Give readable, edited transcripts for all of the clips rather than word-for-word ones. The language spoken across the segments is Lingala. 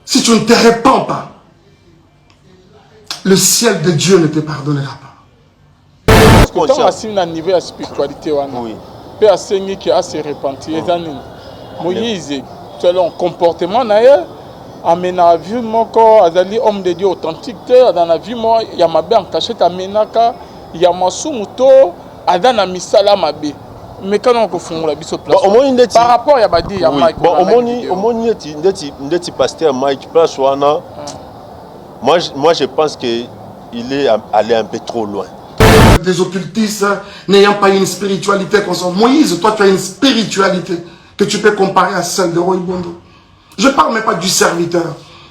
Si tu ne te répands pas, le ciel de Dieu ne te pardonnera pas. Quand on a un niveau de spiritualité, oui. Peut enseigner qu'il a se repentir. Moïse, selon comportement, amène la vie mon corps, azali homme de Dieu authentique. Dans la vie moi, il y a ma bien en cachette amenaka, il y a ma soumuto, adana misala mabe. Mais quand on confond la biso place. Par rapport à Badi, il y a Mike. Bon, au moins, ndeti pasteur Mike place wana. Moi, je pense qu'il est allé un peu trop loin. Des occultistes n'ayant pas une spiritualité constante. Moïse, toi, tu as une spiritualité que tu peux comparer à celle de Roy Bondo. Je ne parle même pas du serviteur.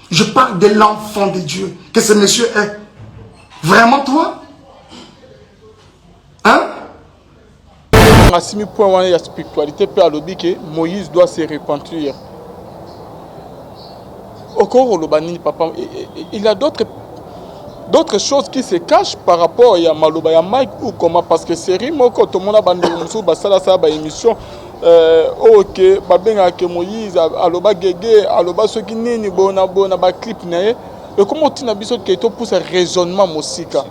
Je parle de l'enfant de Dieu que ce monsieur est. Vraiment toi? Hein? À 6 points, il y a spiritualité, puis à l'objet que Moïse doit se repentir. Encore au papa, il y a d'autres choses qui se cachent par rapport à Maloba ya Mike ou comment, parce que c'est rimo quand tout le monde a bandé une émission ok babenga ke Moïse aloba gege aloba soki nini bona ba clip na et comment tu na biso ke to pousse raisonnement mosika.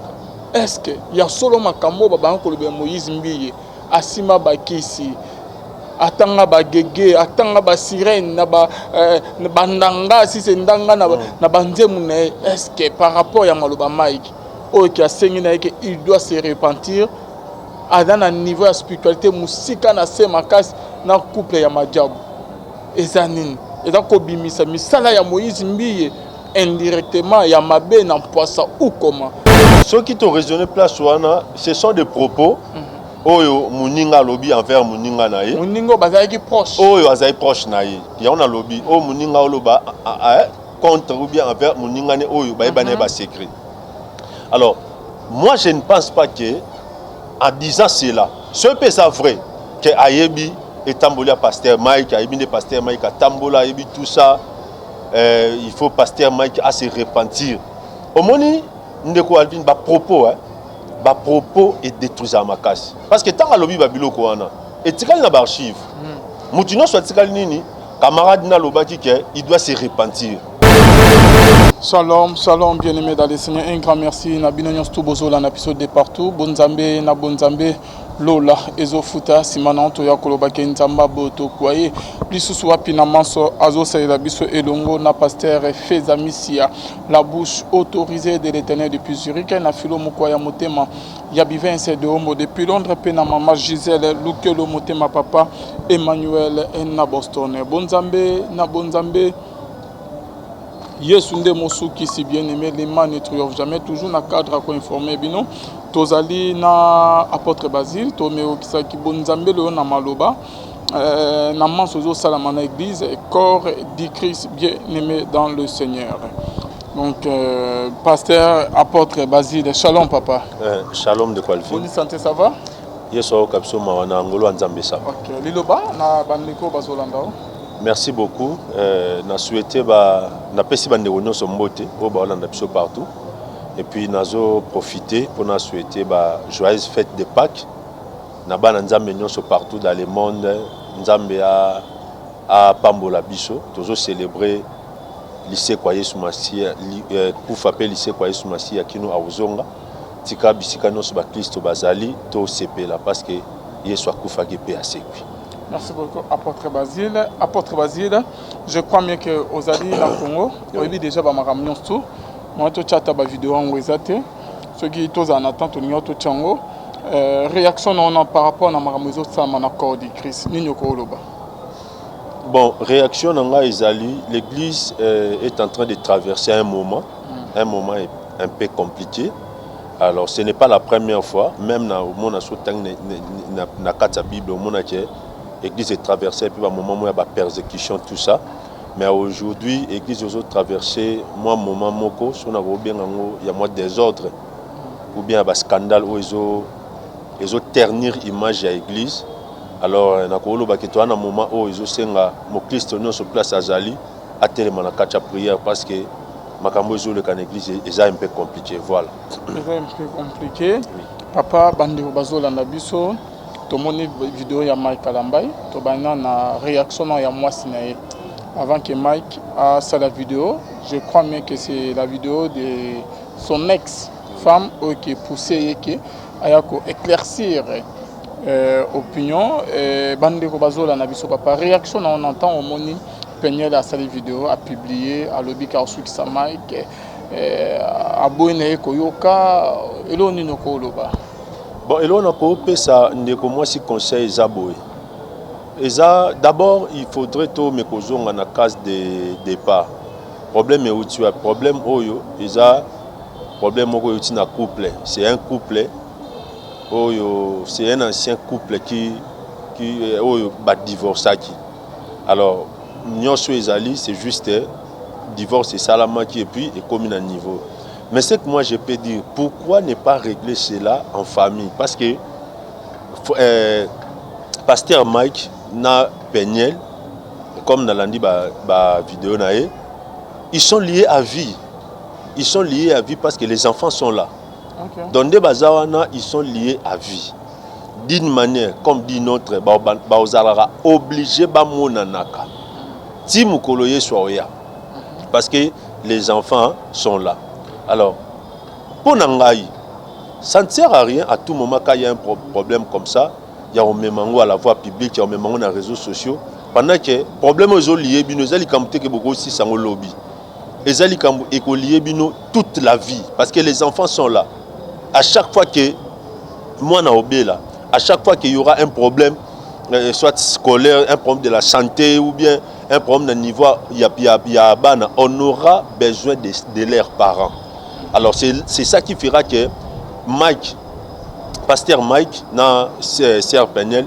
Est-ce que il y a solo makambo ba ko le Moïse mbiye asima bakisi atanga ba gege atanga ba sirène na ba ndanga si c'est ndanga na banzemu na. Est-ce que par rapport à Maloba Mike ok asengi na que il doit se repentir dans un niveau de spiritualité musika na se makasi na couple ya majabu ezanini eza ko bimisa misala ya Moïse mbiye indirectement ya mabe na poisa ou comment. Ceux qui t'ont raisonné place wana, ce sont des propos oyo muninga lobby envers muninga na ye. Muninga bazaki proche. Oyo azai proche na ye. Ya on a lobby o muninga oloba contre ou bien envers muninga ne oyo ba ebane ba secret. Alors, moi je ne pense pas que en disant cela, ce peut être vrai que Ayebi et Tambola pasteur Mike, Ayebi ne pasteur Mike, Tambola Ayebi tout ça, il faut pasteur Mike à se repentir. Au moni ndeko Alvin ba propos et détruire ma casse. Parce que tant que lobby babilo ko wana, et tikali na ba archive. Mutino soit tikali nini, camarade na lobaki que il doit se repentir. Shalom, shalom, bien-aimés dans les Seigneurs. Un grand merci. Nabinonion Stubozo, la épisode de partout. Bonzambe, na bonzambe, Lola, Ezofuta, Simana, Toya Kolobake, Nzamba, Boto, Kwaye. Plisusu wapina manso, Azo Saïda Biso Elongo, na pasteur Fezamissia. La bouche autorisée de l'éternel depuis Zurich, na filo Mukwaya Motema. Yabiven c'est de Homo depuis Londres, pena maman Gisèle, Lukelo Motema papa, Emmanuel, na Boston. Bonzambe, na bonzambe. Yesunde Mosuki, si bien aimé, les mains ne triomphent jamais, toujours dans le cadre à informer. Bino, Tozali na apôtre Basile, Tomeo Kisaki Bonzambe, le na Maloba, na Mansozo Salamana Église, corps dit Christ bien aimé dans le Seigneur. Donc, pasteur, apôtre Basile, shalom papa. Shalom de Kwalfi. Bonne santé, ça va? Yeso Kapso Mawana Angolo Anzambesa. Ok, Liloba, na Bandeko Basolanda. Merci beaucoup. Na souhaité na pesi bande wonyo sombote au Baolanda biso partout. Et puis nazo profiter pour na souhaiter joyeuse fête de Pâques. Na ba nzambe nyonso partout dans le monde. Nzambe a pambola biso. Tozo célébrer lycée kwa Yesu Masia kufa appel lycée kwa Yesu Masia kino awuzonga. Tika bisika nyonso ba Kristo bazali to sepela parce que Yesu akufa ke pe asekwi. Merci beaucoup, apôtre Basile. Apôtre Basile, je crois bien que aux alliés dans le Congo, on a déjà ma ramion tout. Moi, je chat à vidéo en Wezate. Ceux qui sont en attente, on y a tout Tchango. Réaction par rapport à ma ramion, ça m'a accordé Christ. Bon, réaction en Isali, l'église est en train de traverser un moment un peu compliqué. Alors, ce n'est pas la première fois, même dans le monde, dans la Bible, au monde, l'église est traversée, puis à un moment où il y a la persécution, tout ça. Mais aujourd'hui, l'église a traversé, moi, moment moko, il y a moins désordre, ou bien un scandale où ils ont ternir l'image de l'église. Alors, il y a un moment où ils ont Christ sur place à Zali, à tellement la prière, parce que l'église est un peu compliqué. Voilà. C'est un peu compliqué. Oui. Papa, Bandi Bazolanda Biso. Tout le monde vidéo ya Mike Kalambay, tout le monde réaction ya moi sinae. avant que Mike a sa la vidéo. Je crois même que c'est la vidéo de son ex-femme qui est poussée et qui a éclaircir opinion. Bandeko Bazola na biso papa réaction on entend au moni Peniel a sa vidéo a publié à lobby car qui sa Mike a boine koyoka eloni no koloba. Bon, et là, on a coopé ça, moi, si conseil Zaboé. Et ça, d'abord, il faudrait tout me causer en la case de départ. Problème est où tu as problème, oyo, et ça, problème où tu as couple. C'est un couple, oyo, c'est un ancien couple qui oyo, va divorcer. Alors, nous sommes c'est juste divorce et salama qui et puis et comme un niveau. Mais c'est que moi je peux dire, pourquoi ne pas régler cela en famille? Parce que Pasteur Mike na Peniel, comme dans la vidéo, ils sont liés à vie. Ils sont liés à vie parce que les enfants sont là. Okay. Dans des bazawana, ils sont liés à vie. D'une manière comme d'une autre, baozara obligé ba monanaka. Ti mukoloye soya. Parce que les enfants sont là. Alors, pour Nangaï, ça ne sert à rien à tout moment quand il y a un problème comme ça, il y a un mémango à la voie publique, il y a un mémango dans les réseaux sociaux. Pendant que le problème est lié, ils ont aussi sans lobby. Ils ont lié toute la vie. Parce que les enfants sont là. À chaque fois que moi, à chaque fois qu'il y aura un problème, soit scolaire, un problème de la santé ou bien un problème de niveau, on aura besoin de leurs parents. Alors c'est ça qui fera que Mike, Pasteur Mike, Sœur Peniel,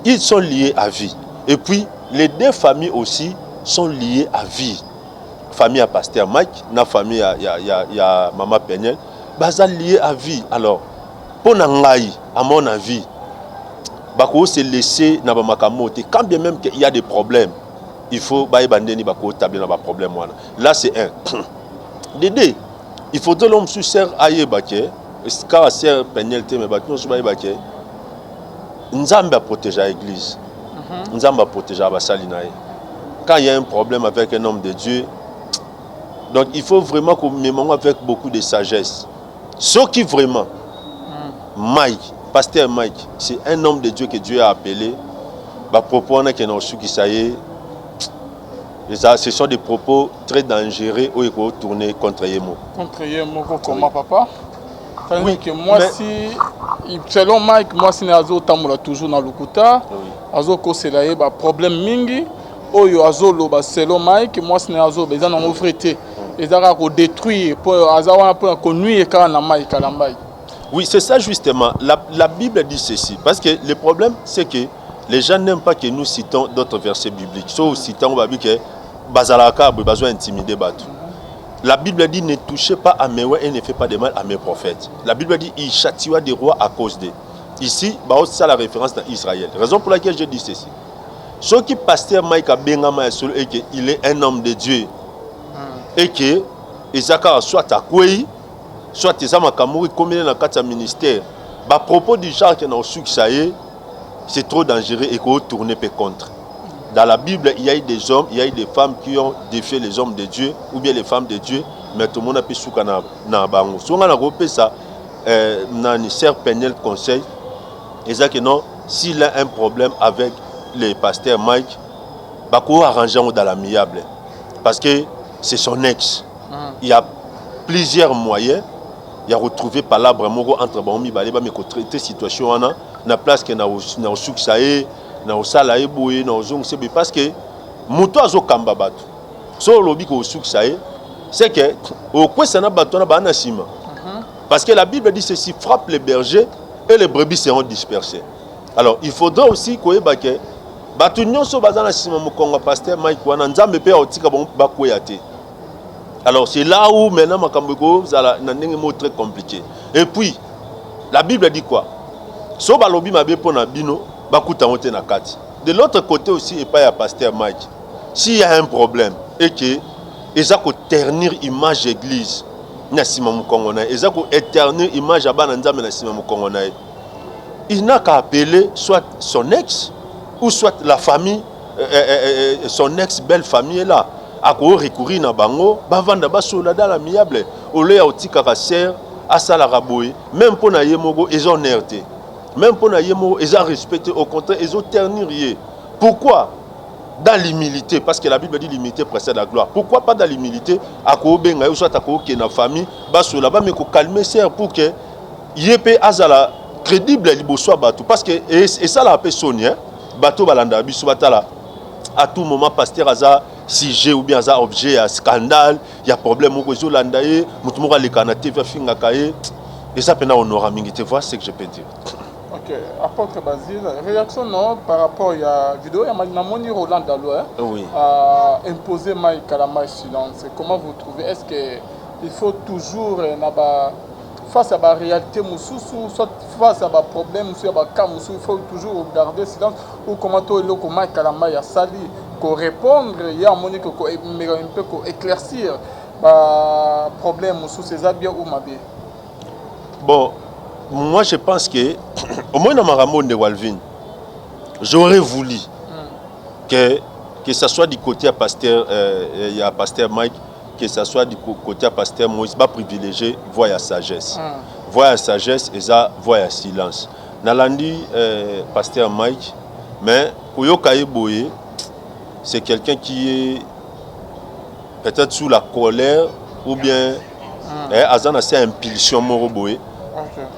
ils sont liés à vie. Et puis les deux familles aussi sont liées à vie. Famille à Pasteur Mike, la famille à Maman Peniel, sont liés à vie. Alors, pour Nangaï, à mon avis, bako se laisser na ba makamote quand bien même qu'il y a des problèmes, il faut ba bandeni bako tabler na ba problème wana. Là c'est un. Dédé, il faudrait l'homme sous serre aye baké, car Sœur Peniel te me bako sous baye baké. Nzamba protéger l'église. Nzamba protéger ba salinae. Quand il y a un problème avec un homme de Dieu, donc il faut vraiment qu'on mémoire avec beaucoup de sagesse. Ce qui vraiment Mike, Pasteur Mike, c'est un homme de Dieu que Dieu a appelé. Propos ce sont des propos très dangereux où il faut tourner contre Yemo. Contre Yemo, comment papa? Oui, que moi mais... si, selon Mike, moi si Azo Tamoula toujours dans l'Ukuta, Azo Koselaye, problème mingi, Oyo Azo Loba, selon Mike, moi si Azo, ils en ont offert, ils ont détruit, pour Azawa pour nuire quand on a Mike à la Mike. Oui, c'est ça justement. La Bible dit ceci. Parce que le problème, c'est que les gens n'aiment pas que nous citons d'autres versets bibliques. Sauf citant, on va dire que Bazalaka a besoin d'intimider Batou. La Bible dit ne touchez pas à mes rois et ne faites pas de mal à mes prophètes. La Bible dit il châtioua des rois à cause d'eux. Ici, c'est ça la référence dans Israël. Raison pour laquelle je dis ceci. Ce qui Pasteur Mike a Bengama et qu'il est un homme de Dieu et que Isaka soit à Kouei, soit les hommes à Kamouri, comme il est dans le ministère, à propos du genre qui est dans le succès, c'est trop dangereux et qu'on tourne contre. Dans la Bible, il y a eu des hommes, il y a eu des femmes qui ont défié les hommes de Dieu, ou bien les femmes de Dieu, mais tout le monde a pu souka na bango. Si on a repéré ça, dans Sœur Peniel conseil, et ça que non, s'il a un problème avec le pasteur Mike, bah qu'on arrange dans l'amiable, parce que c'est son ex. Il y a plusieurs moyens. Il y a retrouvé par là vraiment entre Baomi Baleba mais qu'on traite situation on a place que na au succès na au salaire boye na ozong c'est parce que moto azo kamba bato so lobi ko succès c'est que au quoi ça na bato na bana sima parce que la Bible dit ceci frappe les bergers et les brebis seront dispersées. Alors il faudra aussi ko ebake bato nyonso bazana sima mokonga pasteur Mike wana nzambe pe otika bon bakoyate. Alors c'est là où maintenant Makambeko ça n'a mot très compliqué. Et puis la Bible dit quoi? So balobi mabe pona bino bakuta monte na kati. De l'autre côté aussi et pas ya pasteur Mike. S'il y a un problème et que ils ont ternir image église na sima mukongona, ils ont éternir image abana nzambe na sima mukongona. Il n'a qu'à appeler soit son ex ou soit la famille son ex-belle famille est là. A recourir na bango, bavanda basola dans l'amiable. Au lieu de ser, à Salaraboy, même pour na yemogo, ils ont nerté. Même pour na yemogo, ils ont respecté. Au contraire, ils ont terni. Pourquoi? Dans l'humilité, parce que la Bible dit l'humilité précède la gloire. Pourquoi pas dans l'humilité? À Kobenga, ou soit à Kobenga, famille, basola, mais qu'on calme ser pour que yépe azala crédible liboso bateau. Parce que, et ça la paix sonne, bateau balanda, biso batala. À tout moment, pasteur Aza, sujet ou bien Aza objet, à scandale, il y a problème au réseau landaye, moutoumora les canate, finga kaye. Et ça, pendant on aura mingi, tu vois ce que je peux dire. Ok, apôtre Basile, réaction non par rapport à la vidéo, il y a Moni Roland Dalo, oui. Imposer Mike Kalama silence. Comment vous trouvez? Est-ce qu'il faut toujours face à la réalité, soit face à un problème, soit à un cas, il faut toujours garder silence? Ou comment tu es Mike Kalama a sali pour répondre, il y a un peu pour éclaircir le problème sous ces habits ou mabé? Bon, moi je pense que, au moins dans ma ramon de Walvin, j'aurais voulu que ce soit du côté à pasteur, pasteur Mike, que ce soit du côté à pasteur Moïse, pas privilégié, voie à sagesse. Voie à sagesse et ça, voie à silence. Nalandi, pasteur Mike, mais Koyokaye Boye, c'est quelqu'un qui est peut-être sous la colère ou bien Azan a cette impulsion Moroboye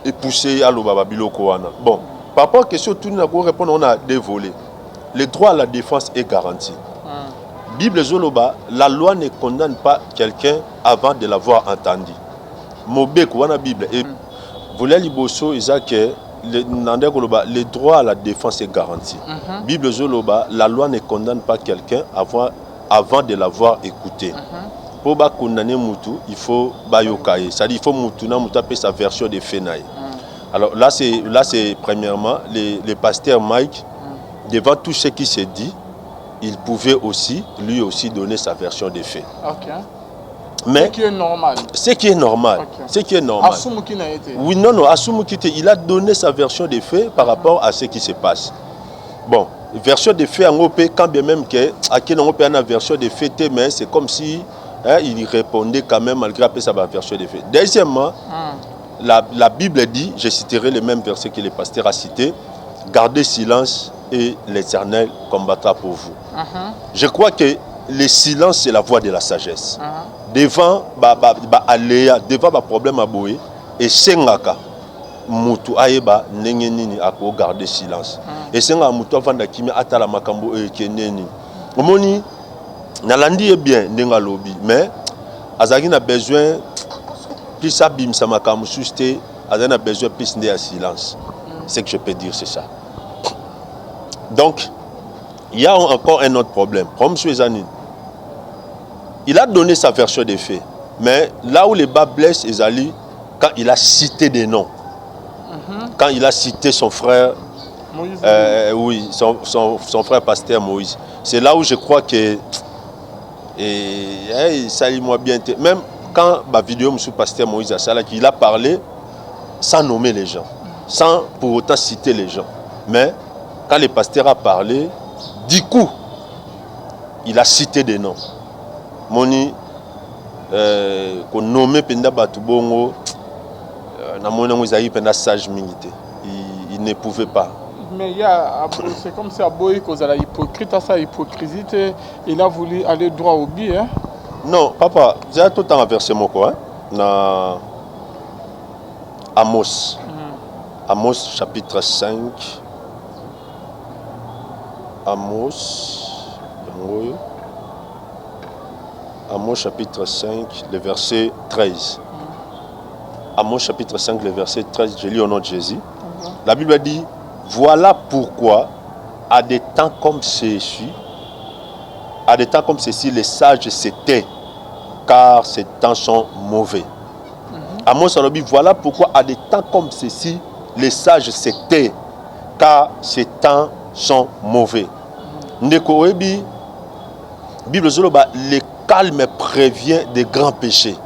et poussé à l'Obababilo Koana. Bon, par rapport à la question, tout le monde répond, on a des volets. Le droit à la défense est garanti. Bible Zoloba, la loi ne condamne pas quelqu'un avant de l'avoir entendu. Mobek, wana Bible. Et voulez liboso, Isaac, le droit à la défense est garanti. Bible Zoloba, la loi ne condamne pas quelqu'un avant de l'avoir écouté. Pour condamner Moutou, il faut bayokaye. C'est-à-dire il faut Moutou appeler sa version de Fenaï. Alors là, c'est premièrement, le pasteur Mike, devant tout ce qui s'est dit, il pouvait aussi, lui aussi, donner sa version des faits. Mais, ce qui est normal. Ce qui est normal. Ce qui est normal. Oui, non, non, Assoumou Kite, il a donné sa version des faits par rapport à ce qui se passe. Bon, version des faits en OP, quand bien même que, à qui on a une version des faits, mais c'est comme si il répondait quand même malgré sa version des faits. Deuxièmement, la Bible dit, je citerai le même verset que le pasteur a cité, gardez silence et l'Éternel combattra pour vous. Je crois que le silence, c'est la voie de la sagesse. Devant aléa, devant le problème à Boé, et Sengaka, Moutou Aeba, Nengenini, à garder silence. Et Sengaka Moutou Vanda Kimi, Atala Makambo et Keneni. Omoni, Nalandi est bien, Nenga Lobby, mais Azagin a besoin, plus Abim Samakamu Susté, Azagin a besoin plus de silence. Ce que je peux dire, c'est ça. Donc, il y a encore un autre problème. Comme M. Zanine, il a donné sa version des faits. Mais là où les bas blessent Ezali, quand il a cité des noms, quand il a cité son frère, Moïse, oui, son frère pasteur Moïse, c'est là où je crois que ça lui bien. Même quand la vidéo M. pasteur Moïse a ça, il a parlé sans nommer les gens, sans pour autant citer les gens. Mais quand le pasteur a parlé, du coup, il a cité des noms. Moni, qu'on nommait Penda Batubongo, il ne pouvait pas. Mais c'est comme si Aboy cause à la hypocrite, à sa hypocrisie, il a voulu aller droit au but. Hein? Non, papa, j'ai tout le temps inversé mon quoi. Dans Amos. Amos chapitre 5. Amos chapitre 5, le verset 13. Amos chapitre 5, le verset 13, je lis au nom de Jésus. La Bible dit, voilà pourquoi, à des temps comme ceci, les sages se taisent, car ces temps sont mauvais. Amos a dit, voilà pourquoi, à des temps comme ceci, les sages se taisent, car ces temps sont mauvais. Ndeko Ebi, Bible Zoloba, le calme prévient des grands péchés.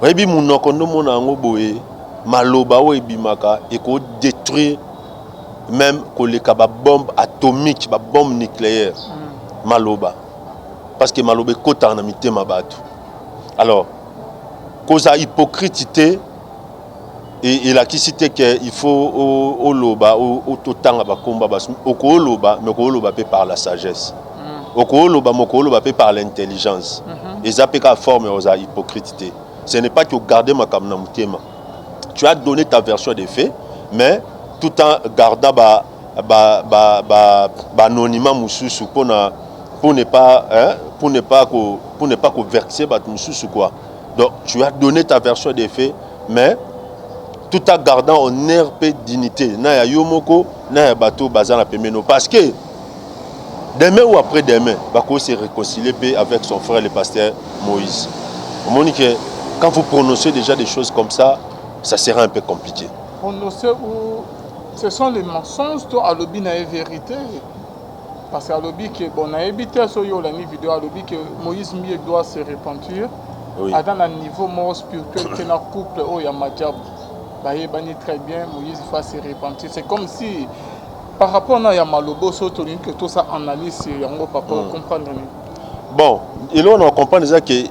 Ebi munokondo mona ngoboe, maloba o ebi maka, et ko détruire même koleka ba bombe atomique, ba bombe nucléaire. Maloba. Parce que Maloba kota na mitema bato. Alors, cause à hypocrite et la qui cité que il faut au loba au totanga ba komba ba au loba mais au loba par la sagesse. Au loba moko loba par l'intelligence. Et ça peut forme aux hypocrite. Ce n'est pas que garder ma kamna mutema. Tu as donné ta version des faits, mais tout en gardant anonymat mususu pour ne pas verser mususu quoi. Donc tu as donné ta version des faits, mais tout en gardant honneur et dignité. Na ya yomoko na ya bato bazana pemeno parce que demain ou après demain, bako se réconcilier avec son frère le pasteur Moïse. Au moment que quand vous prononcez déjà des choses comme ça sera un peu compliqué. Prononcer où ce sont les mensonges, toi, à l'obi n'a vérité. Parce qu'à l'obi, on a évité sur la vidéo, à l'obi que Moïse Mieux doit se repentir. Oui. À un niveau more spirituel, que dans le couple, il y a Madjab. Il très bien, Moïse va se repentir. C'est comme si, par rapport à Yamalobo, que tout ça analyse, on va comprendre. Bon, et là, on comprend déjà que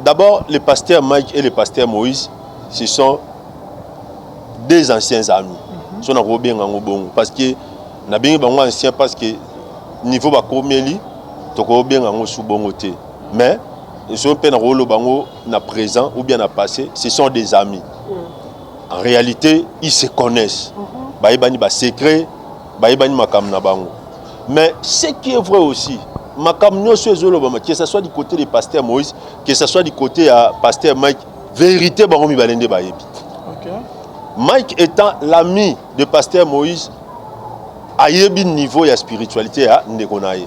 d'abord, le pasteur Mike et le pasteur Moïse, ce sont des anciens amis. Ils sont bien en bon parce que na bien bango ancien parce que niveau ba komeli to ko bien en sous bon côté. Mais ils sont pas na rolo bango na présent ou bien na passé, ce sont des amis. En réalité, ils se connaissent. Ba ibani ba secret, ba ibani makam na bango. Mais ce qui est vrai aussi, makam nyoso ezolo ba que ce soit du côté du pasteur Moïse, que ce soit du côté à pasteur Mike, vérité bango mi balende ba yebi. OK. Mike étant l'ami de pasteur Moïse, a yebi niveau de spiritualité à Ndekonaye.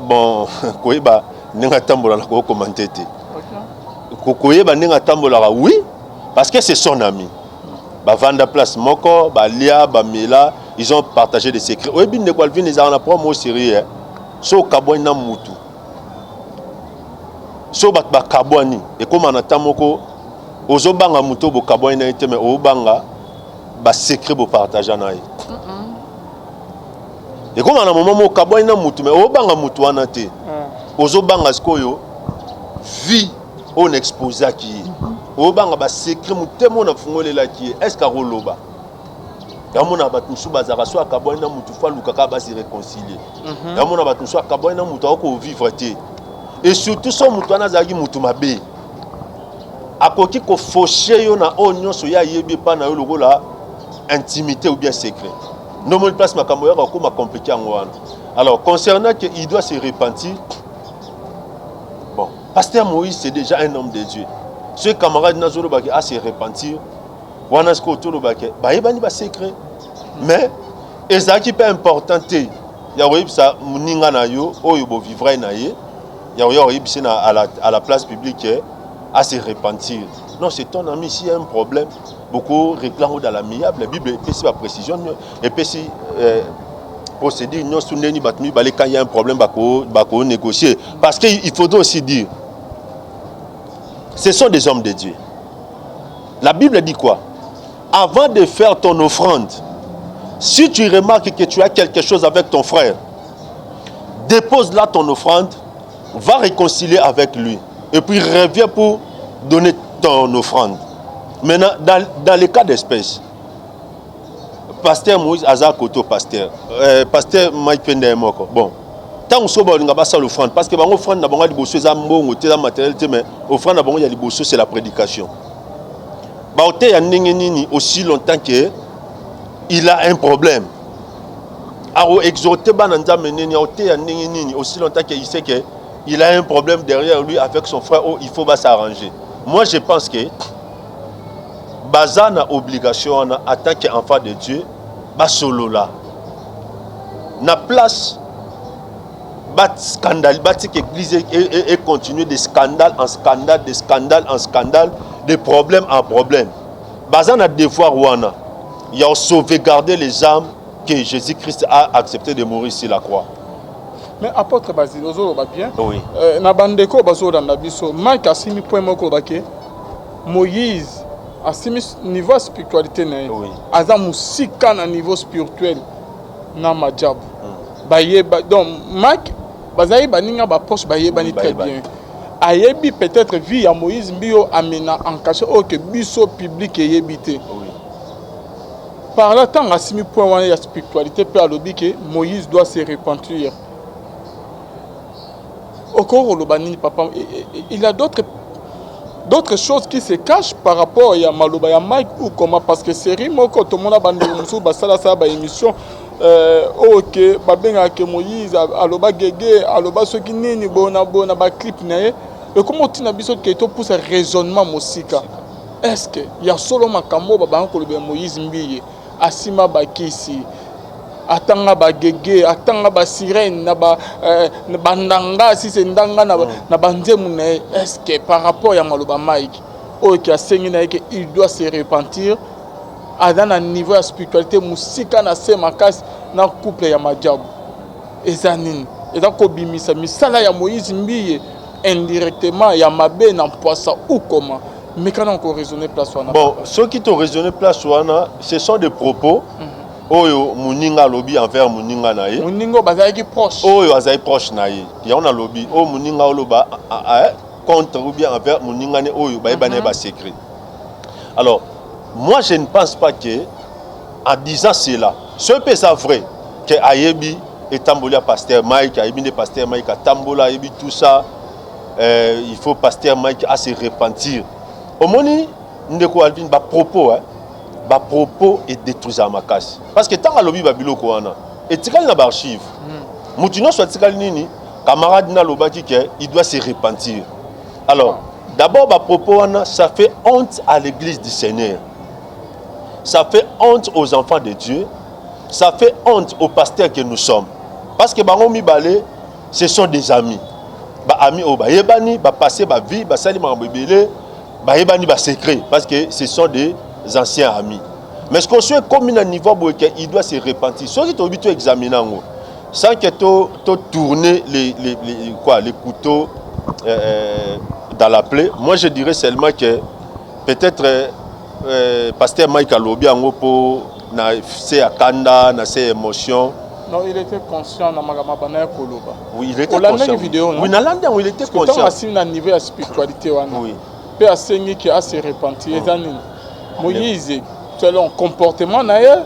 Bon, koyeba nenga tambola ko commenter té. Koyeba nenga tambola oui parce que c'est son ami. Ba vanda place moko, ba lia, ba mela, ils ont partagé des secrets. Oyebi Ndekwalvin les a na promo sérieux. So kabwa na mutu. So bat ba kabwani et comme on attend moko ozobanga muto bo kabwani na été mais obanga ba secret bo partager na ye et comme on a moment mo kabwani na mutu mais obanga mutu wana te ozobanga skoyo vie on exposer qui obanga ba secret mutemo na fungolela qui est-ce ka roloba yamona bat musu bazaka so kabwani na mutu fa luka ka ba se réconcilier yamona bat musu kabwani na mutu ko vivre te. Et surtout, son moutouana zagi moutumabe. Akoki ko faucher yo na onyo so ya yebi pa na yo logo la intimité ou bien secret. Non mon place makambo ya ko ma compliqué ngwana. Alors concernant que il doit se repentir. Bon, pasteur Moïse c'est déjà un homme de Dieu. Ce camarade nazolo baki a se repentir. Wana sko tolo baki ba yebani ba secret. Mais ezaki pas important te. Ya oui ça muninga na yo oyo bo vivre na ye. Il y a à la place publique à se repentir. Non, c'est ton ami, s'il y a un problème, beaucoup réclament dans l'amiable. La Bible est la précision. Et puis si procédure, quand il y a un problème, il faut négocier. Parce qu'il faudrait aussi dire, ce sont des hommes de Dieu. La Bible dit quoi? Avant de faire ton offrande, si tu remarques que tu as quelque chose avec ton frère, dépose là ton offrande, va réconcilier avec lui et puis reviens pour donner ton offrande. Maintenant, dans les cas d'espèce, pasteur Moïse Azar Koto, pasteur Mike Pende Moko. Bon, tant que soba on va passer l'offrande parce que l'offrande n'a pas de bosso, ça mbongo, la matérialité, mais l'offrande n'a pas de bosso, c'est la prédication. Baote ya nini aussi longtemps que il a un problème. Alors exhorter bananda meneni aote ya nini aussi longtemps qu'il sait que il a un problème derrière lui avec son frère, oh, il faut s'arranger. Moi, je pense que Bazana obligation en tant qu'enfant de Dieu, solo là. Na place, bat scandale, bat église et continuer de scandale en scandale, de scandale en scandale, de problème en problème. Bazana devoir wana, il y a sauvegarder les âmes que Jésus-Christ a accepté de mourir sur la croix. Mais apôtre Basile, ozo ba bien. Oui. Na bandeko bazo na biso, Mike asimi point moko bake. Moïse asimi niveau spiritualité na ye Oui. aza musika na niveau spirituel na majabu bayeba donc Mike bazali baninga baproche bayebani très bien ayebi peut-être vie ya Moïse Mbio amena en caché que biso public eyebi te par là tant asimi point wana ya spiritualité pe alobi que Moïse doit se repentir okoro lobanini papa il y a d'autres choses qui se cachent par rapport à Maloba ya Mike ou comment parce que série moko to mona bandi musu basala sa ba émission OK babenga ke Moïse aloba gege aloba soki nini bona ba clip na ye et comment tina biso ke to pousse raisonnement mosika est-ce que ya solo makambo ba ko lobe Moïse Mbiye asima bakisi atanga ba gege atanga ba sirène na ba bandanga si c'est ndanga na banzemu na est-ce que par rapport à Maloba Mike qui a sengi na que il doit se repentir à dans un niveau de spiritualité musika na se makasi na couple ya majabu ezanini eza ko bimisa misala ya Moïse Mbiye indirectement ya mabe na poisa ou comment mais quand on raisonner place wana bon ceux qui t'ont raisonné place wana ce sont des propos oyo muninga lobby envers muninga na ye muningo bazaki proche oyo azai proche na ye ya on a lobby o muninga oloba contre ou bien envers muninga ne oyo ba ebane ba secret. Alors moi je ne pense pas que en disant cela ce peut ça vrai que ayebi et tambola pasteur Mike ayebi ne pasteur Mike tambola ayebi tout ça il faut pasteur Mike à se repentir au moni ndeko Alvin ba propos ba propos et détruisant ma casse parce que tant à lobby babiloko wana et tikali na ba archive mutino soit tikali nini camarade na lobaki que il doit se repentir. Alors d'abord ba propos wana ça fait honte à l'église du Seigneur, ça fait honte aux enfants de Dieu, ça fait honte aux pasteurs que nous sommes parce que bango mibale ce sont des amis ba amis o ba yebani ba passer ba vie ba sali ma bebele ba yebani ba secret parce que ce sont des anciens amis. Mais ce qu'on soit comme un niveau où il doit se repentir. Ceux qui t'ont habitué à examiner sans que tu tourner les couteaux dans la plaie, moi je dirais seulement que peut-être pasteur Mike Alobi en pour ses akanda, ses émotions. Non, il était conscient na magamabana koloba. Oui, il était conscient. Vidéo, non? Oui, nalanda il était conscient. Parce que dans niveau de spiritualité wana. Oui. Pe asengi qui a se repentir ezani. Moïse selon comportement naye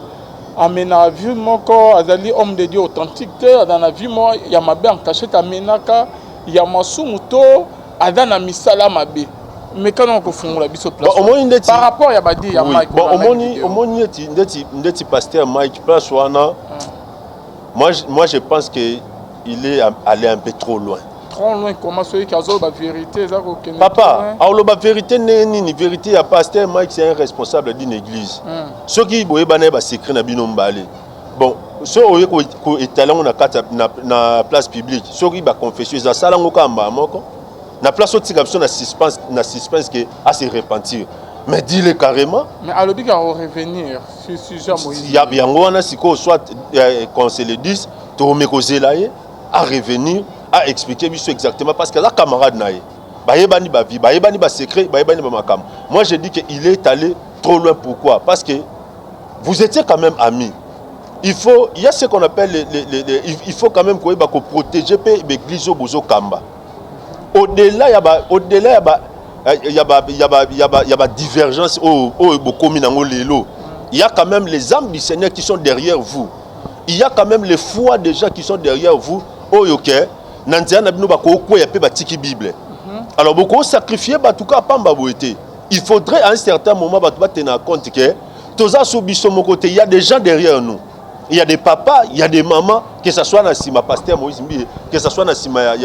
amena vie moko azali homme de Dieu authentique dans la vie moi ya mabe en cachette amenaka ya masumu to adana misala mabe mais quand on confondre biso place par rapport ya badi ya Mike bon omoni ndeti pasteur Mike place wana moi je pense que il est allé un peu trop loin. Trop loin comment celui qui a la vérité ça aucune papa alors la vérité ni vérité ya pasteur Mike c'est un responsable d'une église ceux qui boye bana ba secret na bino mbale bon ceux oye ko étaler on na place publique ceux qui ba confession za sala ngoka mba moko na place otika biso na suspense que à se repentir mais dis-le carrément mais à l'objet à revenir sur sujet Moïse il y a bien wana siko soit qu'on se le dise to mekozela ye à revenir à expliquer exactement parce que la camarade naïe bayebani ba vie bayebani ba secret bayebani ba makam moi je dis que il est allé trop loin. Pourquoi? Parce que vous étiez quand même amis. Il y a ce qu'on appelle il faut quand même qu'on protéger l'église au bozo kamba. Au-delà il y a divergence il y a quand même les âmes du Seigneur qui sont derrière vous. Il y a quand même les foi des gens qui sont derrière vous. Alors beaucoup sacrifier il faudrait à un certain moment tenir compte que il y a des gens derrière nous. Il y a des papas, il y a des mamans, que ce soit Nassima pasteur Moïse Mbiye, que ce soit Nassima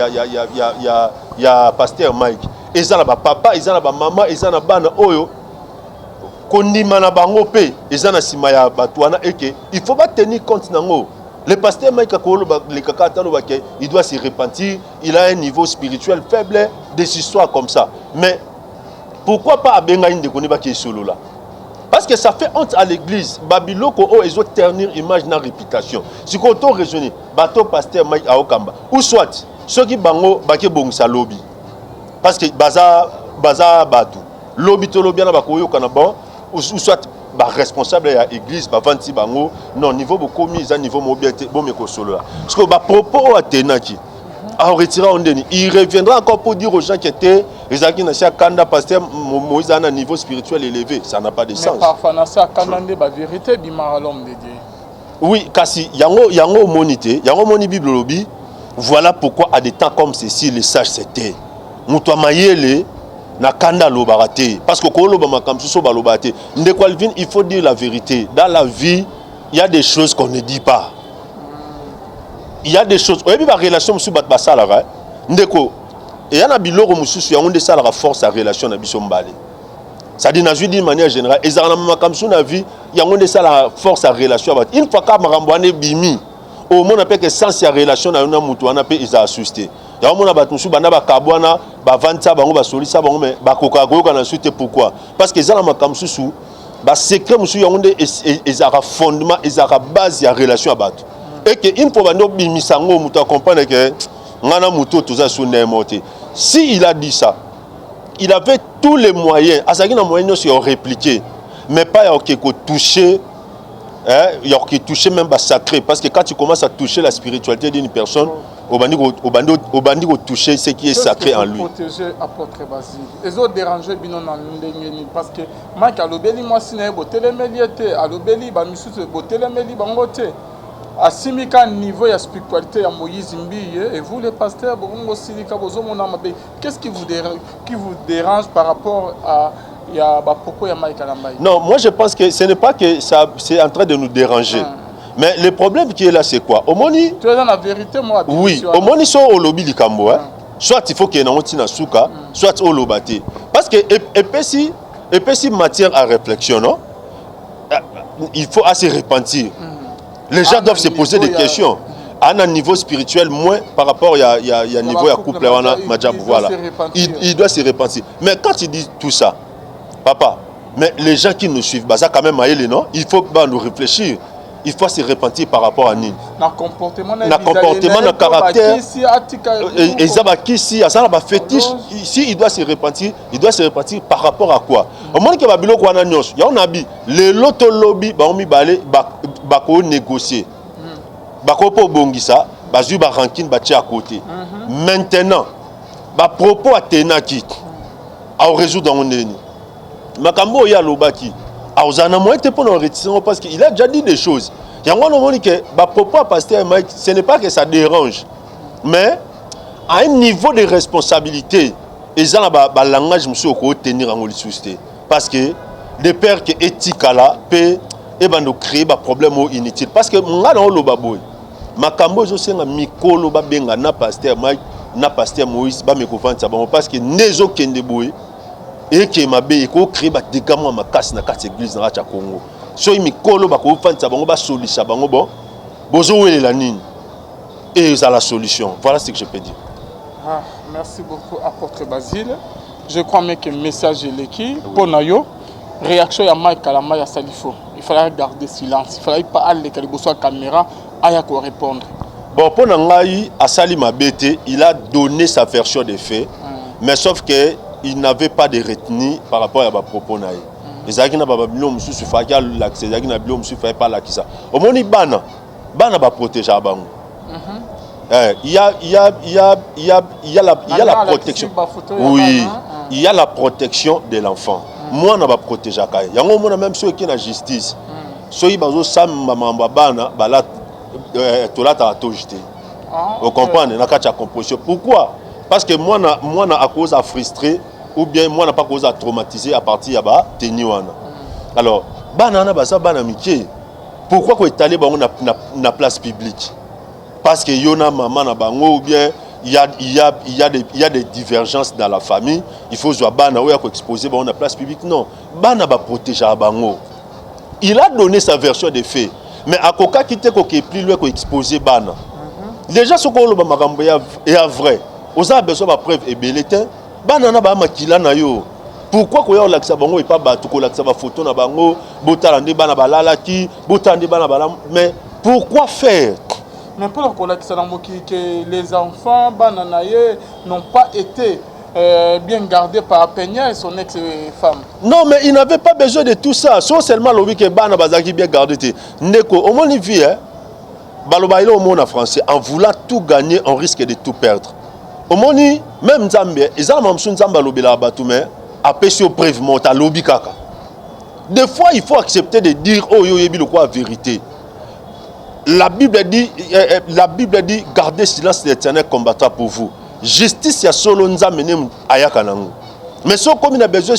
ya pasteur Mike. Ils ont papa, ils ont maman, ils ont bana oyo kondima na bango pe, ils ont Nassima ya batwana et que il faut pas tenir compte nango. Le pasteur Mike il doit se repentir, il a un niveau spirituel faible, des histoires comme ça. Mais pourquoi pas abenga inde koniba qui est solo là? Parce que ça fait honte à l'église. Babiloko ils ont ternir image na réputation. Si qu'on a raisonné, bateau pasteur Mike Aokamba ou soit ceux qui bango bake bongisa lobby. Parce que baza batu. Lobby to lobby na bakoyo kana bon ou soit responsable de l'église, vanti bango, non, niveau beaucoup mis à niveau mobilité, bon, mais solo. Parce que propos à Tenaki, à retirer on déni, il reviendra encore pour dire aux gens qui étaient, les gens qui n'ont pas kanda pasteur Moïse à un niveau spirituel élevé, ça n'a pas de sens. Mais parfois, na ça kanda la vérité bimara l'homme de Dieu. Oui, kasi yango monité, yango moni Bible lobby. Voilà pourquoi à des temps comme ceci, les sages c'était. Moutoua mayele na kanda lobarate. Parce que quand loba makam suso ba lobate. Ndekwalvin, il faut dire la vérité. Dans la vie, il y a des choses qu'on ne dit pas. Il y a des choses. Oyebi ba relation musu bat basala ndeko. Et yana biloko mususu ya onde sala force à relation na biso mbale. Ça dit d'une manière générale, et ça makam su na vie, ya onde sala force à relation bat. Une fois ka makamboane bimi. Au monde appelle que sans sa relation na una mutu wana pe isa assusté. Ya mona batusu bana ba kabwana ba vanta bango ba solisa bango mais ba koka goka na suite pourquoi? Parce que zala makamsusu ba secret musu ya onde ezara fondement ezara base ya relation abatu. Et que une fois bando bimisango mutu comprendre que ngana mutu toza su nemote. Si il a dit ça, il avait tous les moyens, asaki na moyens se répliquer, mais pas ya ko toucher. Il y a qui touche même le sacré. Parce que quand tu commences à toucher la spiritualité d'une personne, au bandi toucher ce qui est sacré en lui. Protéger apôtre Basile. Les autres dérangés binon dans l'indénié. Parce que Mike alobeli moi si n'est botelé méliété. Alobeli ba misu botelé méli bangote. À simika niveau ya spiritualité ya Moïse Mbiye et vous les pasteurs bongo silika bozo mon âme. Qu'est-ce qui vous dérange par rapport à il y a pourquoi il y a Mike Alambaye? Non, moi je pense que ce n'est pas que ça c'est en train de nous déranger. Mais le problème qui est là c'est quoi? Au moni tu es dans la vérité moi. Oui, au moni so au lobby likambo soit il faut qu'il y ait un outil na souka, soit au lobate. Parce que et si matière à réflexion non? Il faut assez repentir. Les gens doivent se poser des questions. À un niveau spirituel moins par rapport à un niveau à couple voilà. Il doit se repentir. Mais quand il dit tout ça, papa, mais les gens qui nous suivent, bah ça quand même non, il faut nous réfléchir. Il faut se repentir par rapport à nous. Dans comportement, dans caractère. Et ça va qui si ça va fétiche. Ici il doit se repentir. Il doit se repentir par rapport à quoi? Au moment que babilo quoi na nyos, ya on abi le loto lobby ba on mi balé ba ko négocier. Ba ko po bongisa, ba zu ba ranking ba tia à côté. Maintenant, ba propos à tenaki. A résoudre dans on Makambo ya lobaki auzana moi te pour nous retirer parce qu'il a déjà dit des choses. Yango no moni que ba propos pasteur Mike, ce n'est pas que ça dérange, mais à un niveau de responsabilité et ça ba langage monsieur ko tenir en lisuste parce que des pères que éthique là peut et ba nous créer ba problème inutile parce que nga na loba boy makambo zo senga mikolo ba benga na pasteur Mike na pasteur Moïse ba me ko vanta ba parce que nezo kende boy et qui m'a bé ko créer ba dégâts ma casse na carte église na cha Congo so mi kolo ba ko fanta bango ba solution bango bon bozo wele la nini et ça la solution voilà ce que je peux dire. Ah, merci beaucoup apôtre Basile. Je crois même que message est l'équipe pour nayo réaction ya Mike Kalamba ya Salifo. Il fallait garder silence, il fallait pas aller que la caméra aya ko répondre. Bon pour ngai asali mabete, il a donné sa version des faits mais sauf que il n'avait pas de retenue par rapport à ma propos naïe. Les agina babilo musu sufaka l'accès agina babilo musu fait pas la kisa. Au moni bana ba protéger bango. Il y a la protection. Oui, il y a la protection de l'enfant. Moi na ba protéger kai. Yango mona même ceux qui na justice. Ceux qui bazo sam mamba bana bala tolata atojité. Vous comprenez na kacha composition. Pourquoi? Parce que moi à cause à frustré ou bien moi n'a pas cause à traumatiser à partir de Teniwana. Alors, banana basa banamike. Pourquoi qu'on est allé na place publique? Parce que yona maman na bango ou bien il y a des divergences dans la famille. Il faut jouer bana ou exposer na place publique. Non, bana ba protéger bango. Il a donné sa version des faits, mais à koka kité ko ke plus loin ko exposer bana. Déjà ce qu'on le makambo est vrai. Aux a besoin de preuve et belletin. Banana ba makila na yo. Pourquoi ko yo laksa bango et pas batu ko laksa ba photo na bango, botalande bana balalaki, botande bana balam. Mais pourquoi faire? Mais pour que les enfants bananaye n'ont pas été bien gardé par Peña et son ex-femme. Non, mais il n'avait pas besoin de tout ça. Sauf seulement le week-end, Bana Bazaki bien gardé. Neko, au moins, il vit, hein. Balobaïlo au monde en français, en voulant tout gagner, on risque de tout perdre. Au monde, même Zambie, ils ont même son Zamba lobby là-bas, mais après, si on prévient, on a lobby kaka. Des fois, il faut accepter de dire, oh, yo, yebi, le quoi, vérité. La Bible dit, gardez silence, l'Éternel combattra pour vous. Justice, il y a solo nzamenem ayakanango. Mais ce comme il a besoin,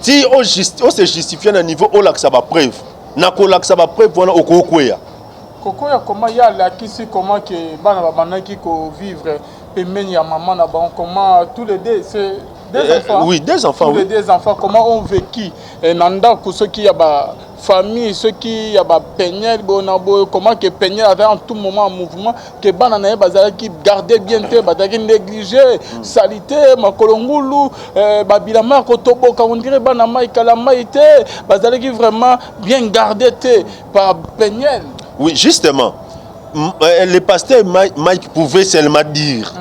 si on se justifie à un niveau, on a que ça va preuve. Nako la que ça va preuve, voilà, au kokoya. Kokoya, comment il y a la kisi, comment que bana bana qui vivre, et même ya maman là bas, comment tous les deux, c'est des enfants. Oui, des enfants. Tous les deux enfants, comment on vécu. Et nanda pour ceux qui y a ba famille, ceux qui y a ba peigner, comment que peigner avait en tout moment en mouvement, que bana na bazala qui gardait bien te, bazaki négligé, salité, makolongulu, babilama kotobo, quand on dirait bana maïka la maïté, bazala qui vraiment bien gardé te par peigner. Oui, justement, le pasteur Mike pouvait seulement dire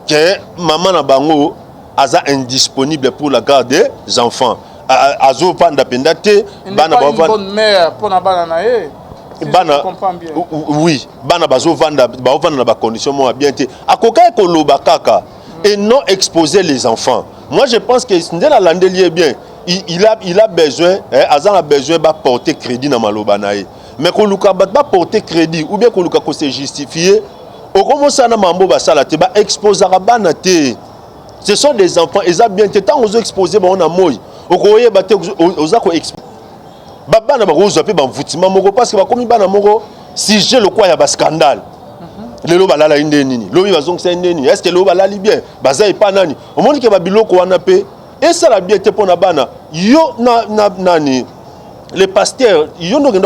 que maman Nabango est indisponible pour la garde des enfants. Azo panda pendate, bana une bonne mère pour na bana nae. Bana, oui, bana bazo vanda na ba condition mo bien te. Akoka ko loba kaka et non exposer les enfants. Moi je pense que ndela landelier bien. Il a besoin, Azan a besoin de porter crédit dans maloba nae. Mais qu'on ne peut pas porter crédit ou bien qu'on ne peut pas se justifier, au commence à mambo basala te ba exposer à banate. Ce sont des enfants, ils ont bien tant aux exposés on a moi. Au koye bate aux ako exposer. Baba na ba rozo pe ba mvutima moko parce que ba komi bana moko si j'ai le quoi ya ba scandale. Le lo balala inde nini. Lo mi bazong c'est inde nini. Est-ce que lo balali bien? Baza pas nani. Au monde que ba biloko wana pe et ça la bien te pona bana. Yo na nani. Les pasteurs, ils ont dit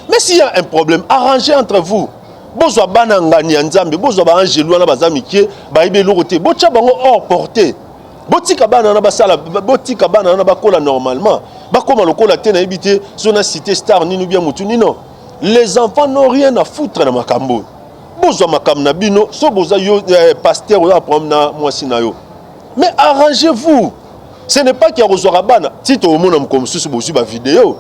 mais s'il y a un problème, arrangez entre vous. Bozo bana ngani nzambe, bozo ba angelu na bazami ki ba ibe lokote, bocha bango hors portée. Botika bana na basala, botika bana na bakola normalement. Ba koma lokola te na ibité, zona cité star ni bien mutu ni non. Les enfants n'ont rien à foutre na makambo. Bozo makam na bino, so bozo yo pasteur ou problème na mwasi na yo. Mais arrangez-vous. Ce n'est pas qu'il y a des rabana. Si tu as une vidéo,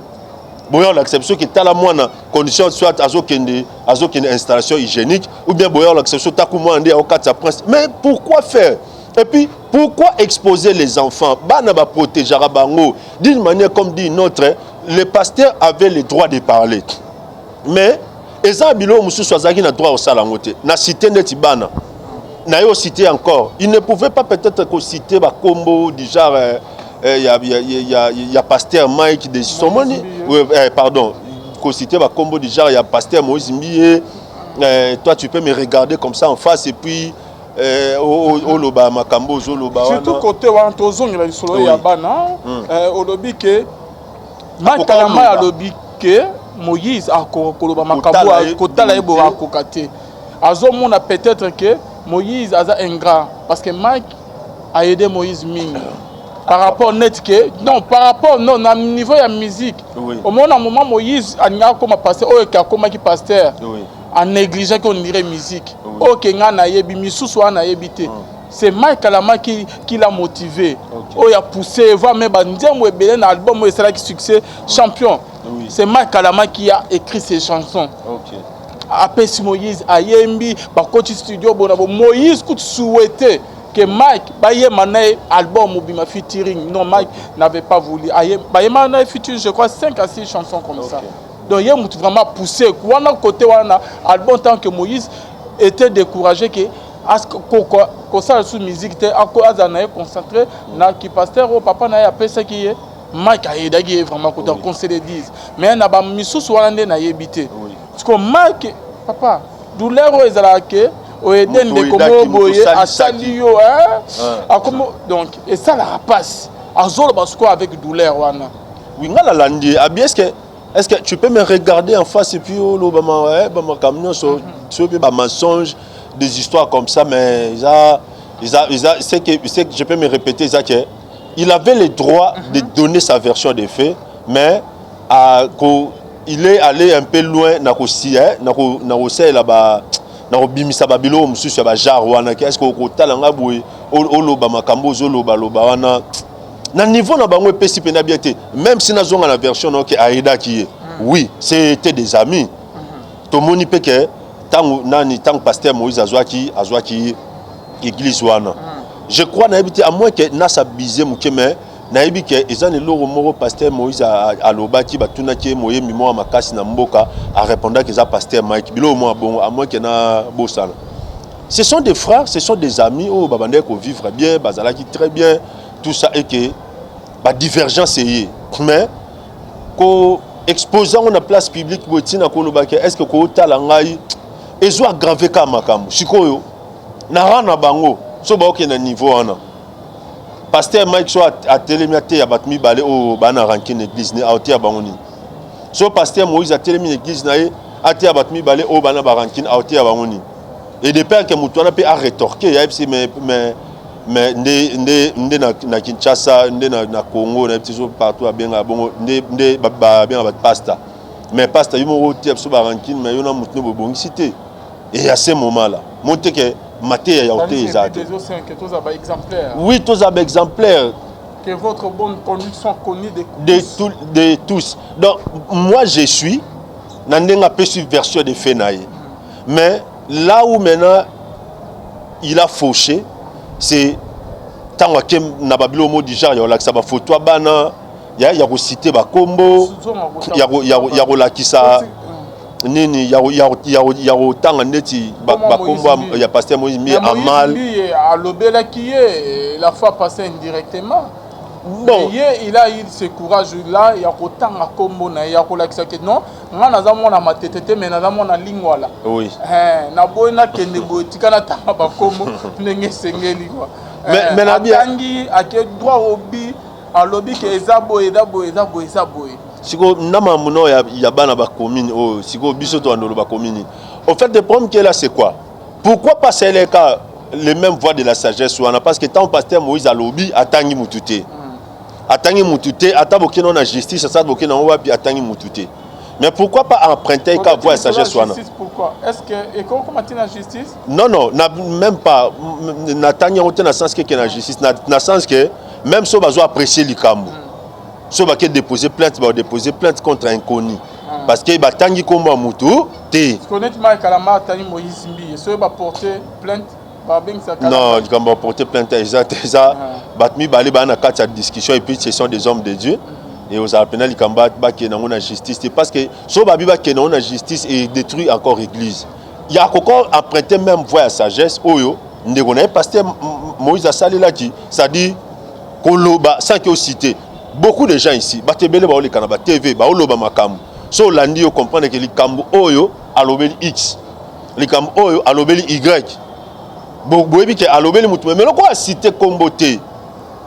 boyan l'acception qui est à la moindre condition soit une installation hygiénique ou bien boyan l'acception takumande au 4 prince. Mais pourquoi faire? Et puis pourquoi exposer les enfants? Bana ba protéger bango d'une manière comme dit une autre. Les pasteurs avaient le droit de parler. Mais eza bilo musu swazaki na droit au salangote. Na cité neti bana. N'a cité encore. Il ne pouvait pas peut-être citer ma combo du genre il y a pasteur Mike de Somoni. Pardon. Citer ma combo du genre il y a pasteur Moïse Mbié. Toi tu peux me regarder comme ça en face et puis au loba makambo zo loba. Surtout côté wa antozong la solo ya bana au lobby que makalama ya lobby que Moïse a koloba makambo kotala ebo akokate. Azo mona peut-être que Moïse a un grand parce que Mike a aidé Moïse Ming par rapport net que non par rapport non au niveau de la musique au moment Moïse a comme pasteur comme qui pasteur en négligeant qu'on dirait musique OK ngana yebi misusu ana yebité c'est Mike Kalama qui l'a motivé il a poussé voir même bandiem ebele na album c'est là qui succès champion c'est Mike Kalama qui a écrit ces chansons après Moïse ayembi ba coach studio bonabo Moïse coûte souhaité que Mike baye manae album bima featuring non Mike n'avait pas voulu baye manae featuring je crois 5 à 6 chansons comme ça donc il a vraiment poussé wana côté wana album tant que Moïse était découragé que ko ça sous musique te azana concentré na qui pasteur au papa na appelé ça qui est Mike ayedagi vraiment côté qu'on se le dise mais na ba misusu wana na yebité parce que Mike papa douleur ezalake o eden de comme boye a salio donc et ça la rapace azolo basko avec douleur wana oui ngala landi est-ce que tu peux me regarder en face et puis lo bama bama camion sur ba mensonge des histoires comme ça mais c'est que je peux me répéter ça que il avait le droit de donner sa version des faits mais il est allé un peu loin na aussi là-bas na obimisa babilo mususu ya ba genre wana est-ce que okotala nga boye oloba makambo ozoloba loba wana na niveau na bango epesi pena bien te même si nazonga na version na que Aïda qui est oui c'était des amis to moni pe que tant pasteur Moïse azwaki église wana je crois na habité à moins que na sabizé muke mais na yebi ke ezane loro moro pasteur Moïse alobaki batuna ki moye mimo makasi na mboka a répondre que ça pasteur Mike bilo mo bon à moins que na bosala ce sont des frères ce sont des amis oh babande ko vivre bien bazalaki très bien tout ça et que ba divergence est mais ko exposant na place publique botina ko lobaki est-ce que ko tala ngai ezo aggraver ka makambo sikoyo na rana bango so ba okena niveau wana pasteur Mike soit à télémiaté ya batmi balé o bana rankin église ne auti abangoni so pasteur Moïse a télémi église na ye ati abatmi balé o bana barankin auti abangoni et de père que mutuana peut a rétorquer ya mais ndé na Kinshasa ndé na Congo na petit partout abenga bongo ndé ba bien ba pasta mais pasta yumo oti abso barankin mais yona mutno bobongi cité et à ce moment là monter que maté ya auti ezate oui tous ab exemplaires que votre bonne conduite soit connue de tous donc moi je suis nandenga pesu version de fenaye mais là où maintenant il a fauché c'est tant que na babilo mo du genre ya ba photo bana ya ko citer ba kombo ya ko lakisa nini ya tanga ndeti ba kombo ya pasteur Moïse mi amal à l'obela qui est la fois passée indirectement bon il a eu ce courage là ya ko tanga kombo na ya ko lakisa que non nga naza mona matetete mais naza mona lingwala oui na boyna kende botika na tanga ba kombo ndenge sengeli quoi mais na bien tangi ake droit obi a lobby que ezabo siko nama muno ya bana ba commune oh siko biso to andolo ba commune au fait le problème qui est là c'est quoi pourquoi pas c'est les cas les mêmes voies de la sagesse wana parce que tant pasteur Moïse a lobby atangi mutute ata bokeno na justice ça bokeno wapi atangi mutute mais pourquoi pas emprunter ka voie sagesse wana pourquoi est-ce que et comment tu la justice non même pas na tangi na sens que na justice na sens que même so bazo apprécier likambo so ba ke déposer plainte contre un inconnu parce que ba tangi komba mutu te honnêtement kalama tangi Moïse mbi so ba porter plainte non, quand on porte plainte, ça, batmi balé bana quatre discussion et puis ce sont des hommes de Dieu et aux appels ils combattent qui n'ont la justice parce que so babi qui n'ont la justice et détruit encore l'église. Il y a encore emprunté même voie à sagesse oyo ndekona pasteur Moïse a salé là qui ça dit koloba sans que citer beaucoup de gens ici batebele ba ole kanaba TV ba oloba makambo so landi yo comprendre que likambo oyo alobeli X likambo oyo alobeli Y boyebi ke alobeli mutu mais loko a cité kombote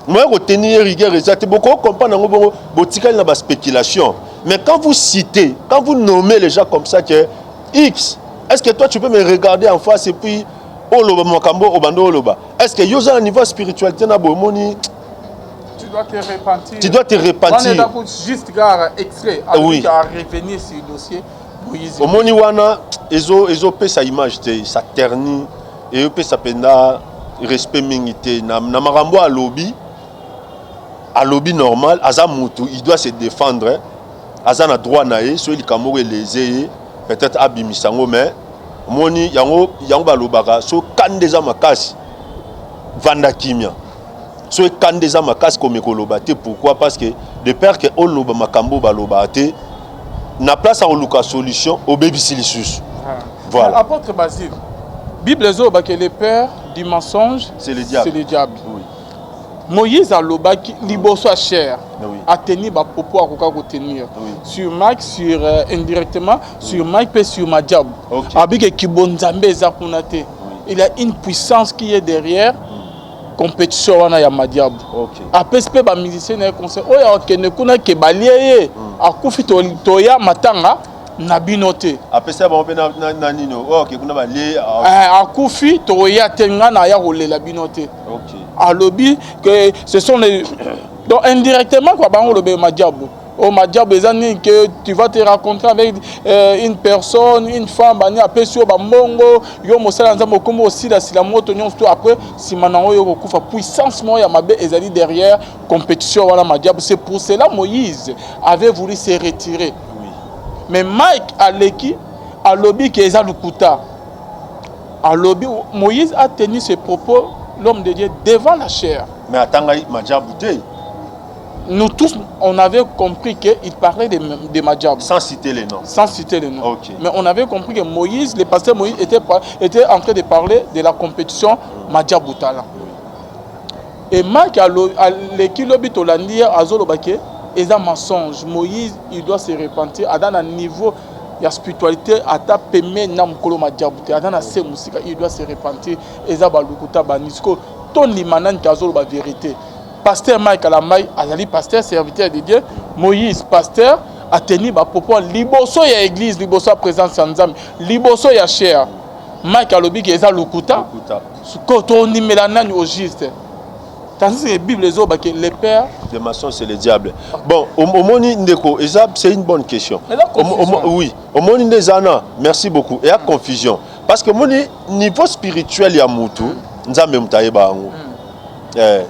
moi retenir rigueur exact beaucoup comprendre ngo bongo botikali na ba spéculation mais quand vous citez quand vous nommez les gens comme ça que X est-ce que toi tu peux me regarder en face et puis oloba makambo obando oloba est-ce que yoza à niveau spiritualité na bomoni tu dois te repentir on est d'accord juste gare extrait oui à revenir sur le dossier Moïse omoni wana ezo pesa image te ça ternit et puis ça penda respect mingité na marambo à lobby normal aza mutu il doit se défendre aza na droit nae so il kamoro lésé peut-être abimisango mais moni yango ba lobaka so kandeza makasi vanda kimia so kandeza makasi comme koloba te pourquoi parce que de père que oloba makambo ba loba te na place à oluka solution au baby silisus voilà apôtre Basile Bible zoba que le père du mensonge c'est le diable oui. Moïse a lobaki liboso a cher oui. a tenir ba popo akoka ko tenir oui. sur Mike sur indirectement sur Mike et sur Madiab abike kibonzambe za kuna te il a une puissance qui est derrière compétition wana ya Madiab apespe ba musicien na conseil oya okene kuna ke balie akufi to ya matanga na binote apesa ba na nino OK kuna ba lié akufi to ya tenga na ya rolela binote à lobby que ce sont les donc indirectement quoi bango lobe Madiabo au Madiab, que tu vas te rencontrer avec une personne, une femme, après sur Bambongo, yo mosala nzambo comme aussi la moto après si maintenant yo kokufa puissance moi ya mabe ezali derrière compétition wala Madiab. C'est pour cela Moïse avait voulu se retirer. Oui. Mais Mike Aleki a lobby que eza lukuta. A lobby Moïse a tenu ses propos, l'homme de Dieu, devant la chair. Mais attends, Madiab bouteille. Nous tous, on avait compris qu'il parlait de Madiab. Sans citer les noms. Sans citer les noms. Okay. Mais on avait compris que Moïse, le pasteur Moïse, était en train de parler de la compétition Madiab Boutala. Et Mike a l'équilobi Tolandi à Zolobake, et un mensonge. Moïse, il doit se repentir à un niveau de spiritualité, à ta peme namkolo Madiab Boutala, à se musique, il doit se repentir. Et ça, Balukuta Banisko, ton limanan Kazolo, la vérité. Pasteur Mike Alamay, Azali pasteur, serviteur de Dieu, Moïse, pasteur, a tenu ma propos, liboso ya église, liboso ya présence en liboso ya chair. Mike Alobi qui est à Lukuta, quand on y met la nagne au juste. Tandis que la Bible, les pères. Les maçons, c'est le diable. Bon, au Moni Ndeko, c'est une bonne question. Oui, au Moni Ndezana, merci beaucoup. Il y a confusion. Parce que mon niveau spirituel, il y a Moutou, Nzambe Mtaïba.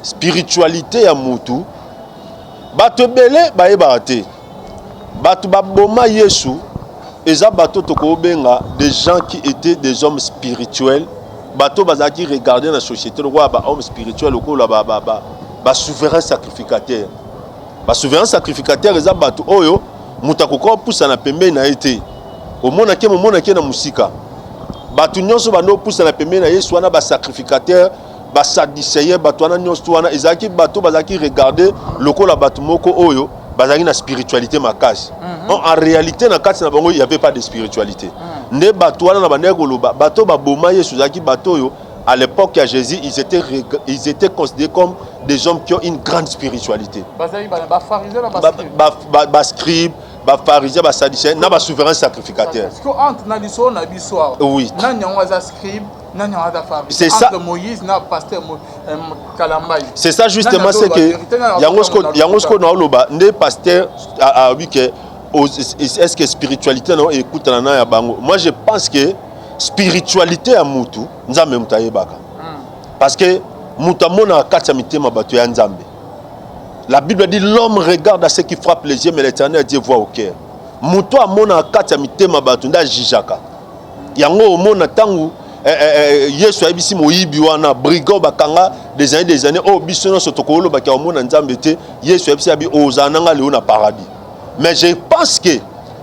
Spiritualité ya mutu bato belé baeba te bato baboma Yesu eza bato toko benga des gens qui étaient des hommes spirituels bato bazaki regarder la société le ba homme spirituel ko la ba souverain sacrificateur eza bato oyo mutako ko poussa na pembe na été omona ke na musika bato nyonso bando poussa na pembe na Yesu wana ba sacrificateur basadiseye bato wana nyonso wana ezaki bato bazaki regarder lokola bato moko oyo bazaki na spiritualité makasi. En réalité na kati na bango il y avait pas de spiritualité. Nde bato wana na bandeko loba bato baboma Yesu zaki bato oyo à l'époque de Jésus ils étaient considérés comme des hommes qui ont une grande spiritualité. Scribe, pharisien, sadducéen, na ba souverain sacrificateur. Parce que entre na biso na biso. Oui. Na nyango za scribe. C'est ça. Moïse, pasteur Kalambay. C'est ça justement, c'est que Yangosko na oloba ne pasteur a vu que est-ce que spiritualité non écoute na ya bango. Moi je pense que spiritualité à mutu nzambe mutayebaka. Parce que mutamona kati ya mitema bato ya nzambe. La Bible dit l'homme regarde à ce qui frappe les yeux mais l'Éternel Dieu voit au cœur. Muto amona kati ya mitema bato nda jijaka. Yango omona tangu Yesu abisi moyibi wana brigand bakanga des années oh biso no sotokolo baki omona nzambe te Yesu abisi abi ozananga leo na paradis. Mais je pense que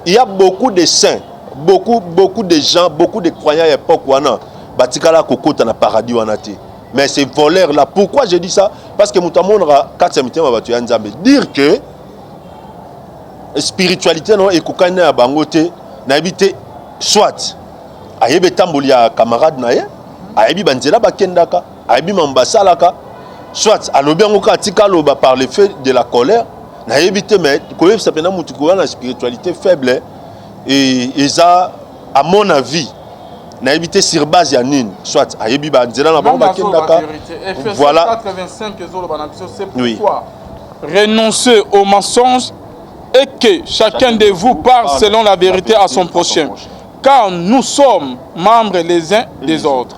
il y a beaucoup de saints, beaucoup de gens, beaucoup de croyants à l'époque wana batikala kokota na paradis wana te. Mais ces voleurs là, pourquoi je dis ça? Parce que mutamonra 4 mitema batu ya nzambe dire que spiritualité non ekokani na bango te na ebité soit ayebi tamboli ya camarade na ye ayebi banzela bakendaka ayebi mambasalaka soit alobi yango ka tika loba par le fait de la colère na yebi te mais koyebisa pena mutu ko na spiritualité faible et ça à mon avis na yebi te sur base ya nini soit ayebi banzela na bango bakendaka voilà 85 c'est pourquoi renoncer au mensonge et que chacun de vous parle selon la vérité à son prochain. Car nous sommes membres les uns des autres.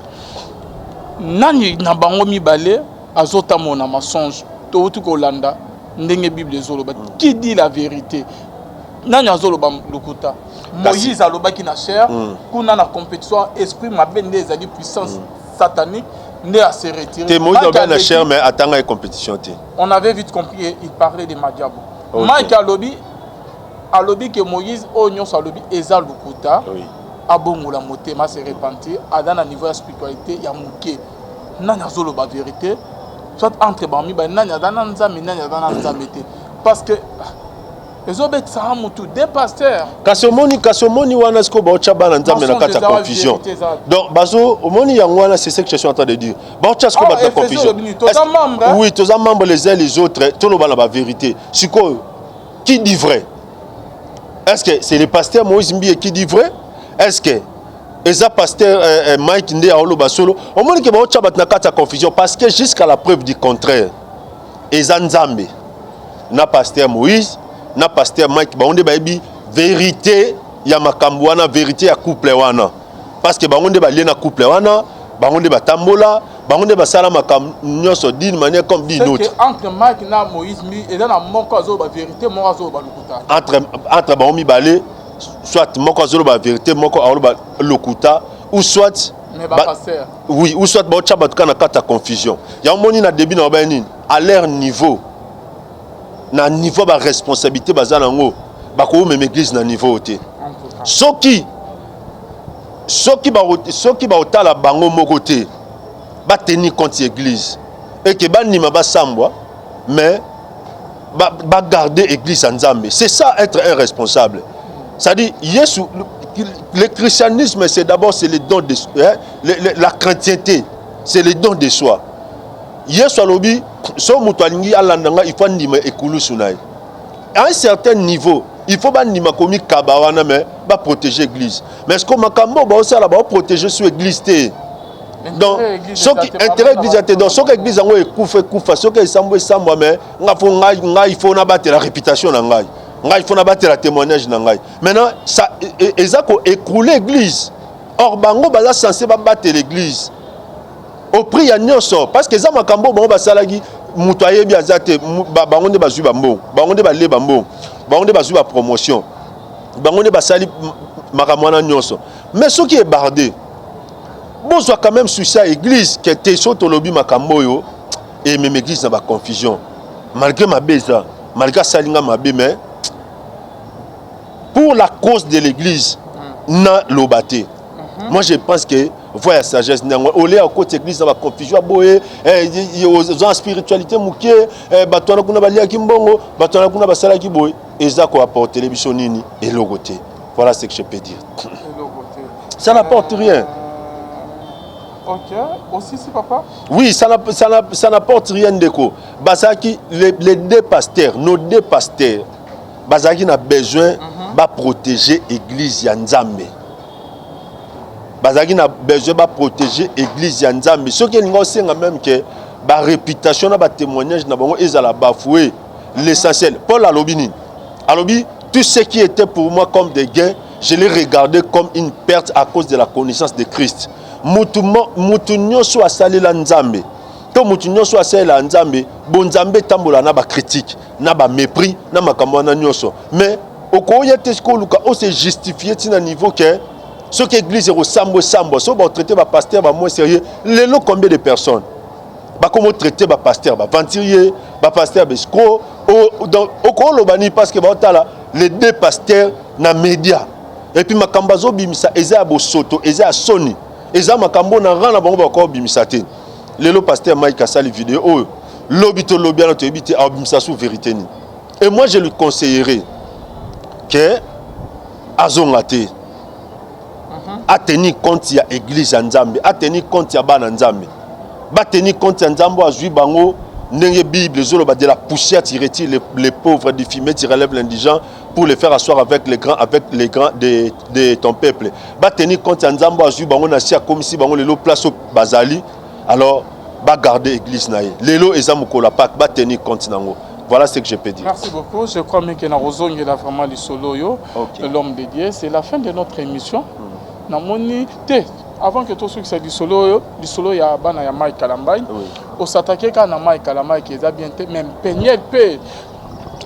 Nani na bango mibale azota mona mensonge to tu ko landa ndenge Bible zoloba qui dit la vérité. Nani azoloba lukuta. Moïse aloba ki na chair kuna na compétition esprit mabende ezali puissance satanique ne a se retirer. Te Moïse aloba na chair mais atanga compétition te. On avait vite compris il parlait de Madiab. Mike alobi que Moïse onyon salobi eza lukuta. Oui. Abongola motema se repentir adana niveau de spiritualité ya muke nani azolo ba vérité soit entre bami ba nani adana nzambe nani adana nzambe te parce que ezobet sa mutu des pasteurs kasomoni wana sko ba ochaba na nzambe na kata confusion donc bazo omoni yango wana c'est ce que je suis en train de dire ba ochasko ba confusion oui tous les membres les uns les autres tout le monde la vérité siko qui dit vrai est-ce que c'est le pasteur Moïse Mbie qui dit vrai? Est-ce que les pasteur Mike Ndé a oloba solo au moins que ba ochaba na kata confusion parce que jusqu'à la preuve du contraire ezanzambe na pasteur Moïse na pasteur Mike bango nde bayebi vérité ya makambo wana, vérité ya couple wana, parce que bango nde balie na couple wana, bango nde batambola, bango nde basala makambo nyonso d'une manière comme d'une autre. Entre Mike na Moïse et dans moko azo ba vérité moko azo ba lokuta. Entre bango mibale, soit moko azo ba vérité moko azo ba lokuta, ou soit mais ba pasteur. Oui, ou soit ba tchaba tukana kata confusion. Ya moni na début na ba nini à leur niveau. Na niveau ba responsabilité bazana ngo ba ko même église na niveau té. Soki ba otala bango moko té ba tenir compte église et que ba nima ba sambwa mais ba garder église en Nzambe. C'est ça être un responsable. C'est-à-dire Yesu le christianisme c'est d'abord c'est le don de la chrétienté, c'est le don de soi. Yesu alobi so mutu alingi alandanga il faut ndima ekulu sunai. À un certain niveau, il faut pas ndima komi kabawana mais ba protéger l'église. Mais est-ce que makambo ba osala ba protéger sur l'église té? Donc ce qui intérêt l'église té donc ce que l'église ngo ekufa ce que esambo mais nga il faut na battre la réputation na ngai. Il faut battre la témoignage na ngai. Maintenant ça ezako écrouler l'église. Or bango baza censé battre l'église. Au prix ya nyonso parce que za makambo bango basalaki mutu ayebi azate bango nde bazwi bambo bango nde bale bambo bango nde bazwi ba promotion bango nde basali makambo wana nyonso mais ce qui est bardé bozwa quand même souci à église que te so tolobi makambo yo et même église na ba confusion malgré ma beza malgré salinga mabe mais pour la cause de l'église na lobaté. Moi je pense que voyez la sagesse au lieu à côté église dans la confusion boye aux spiritualité muké batona kuna balia kimbongo batona kuna basala ki boye ezako apporter les bisonini et logoté. Voilà ce que je peux dire. Ça n'apporte rien. OK, aussi si papa? Oui, ça n'apporte rien de quoi. Basaki les deux pasteurs, nos deux pasteurs Basaki n'a besoin de protéger l'église ya Nzambe. Bazaki na besoin de protéger l'église ya Nzambe. Ce qui est même que la réputation na ba témoignage na bango ezala bafoué l'essentiel. Paul Alobini. Alobi tout ce qui était pour moi comme des gains, je l'ai regardé comme une perte à cause de la connaissance de Christ. Mutu nyonso asali la Nzambe. To mutu nyonso asali la Nzambe, bon Nzambe tambola na ba critique, na ba mépris, na makambo na nyonso. Mais okoya tesko luka o se justifier tina niveau que ce que l'église est au sambo, si on traite le pasteur moins sérieux, les lots combien de personnes? Comment traiter le pasteur? Venturier, le pasteur escroc, parce que les deux pasteurs dans les médias. Et puis, Makambazo bimisa, eza abo soto, eza soni, eza makambo na rana bango bako bimisa te. Les lots pasteur Mike a sali vidéo, oh, lobito lobia notre habité a bimisa sous vérité ni. Et moi je lui conseillerais que azongate. A tenir compte ya église ya Nzambe, a tenir compte ya bana Nzambe. Ba tenir compte ya Nzambe azui bango ndenge Bible zolo ba de la poussière tu retires les pauvres du fumier, tu relèves l'indigent pour les faire asseoir avec les grands de ton peuple. Ba tenir compte ya Nzambe azui bango na sia comme si bango lelo place au bazali. Alors ba garder église na ye. Lelo ezamukola pak ba tenir compte nango. Voilà ce que je peux dire. Merci beaucoup. Je crois que na rozongi la vraiment le solo yo, l'homme de Dieu, c'est la fin de notre émission. Namoni te avant que tout ce qui c'est du solo ya bana ya Mike Kalambai au s'attaquer quand na Mike Kalambai qui est bien même peigner pe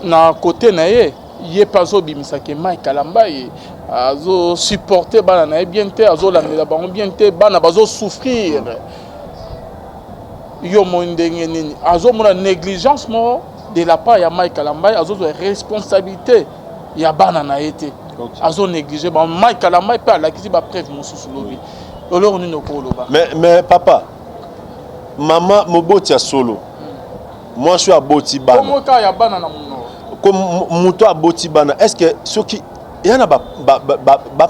na côté na ye pas zo bimisa que Mike Kalambai azo supporter bana na bien te azo la bango bien te bana bazo souffrir yo mondenge nini azo mona négligence mo de la part ya Mike Kalambai azo responsabilité ya bana na été azo négligé ba Mike Kalambai pa la kisi ba preuve mon sous lobby alors on no ko loba mais papa maman moboti ya solo moi je suis à boti bana comment ka ya bana na muno comme muto a boti bana est-ce que ce qui yana ba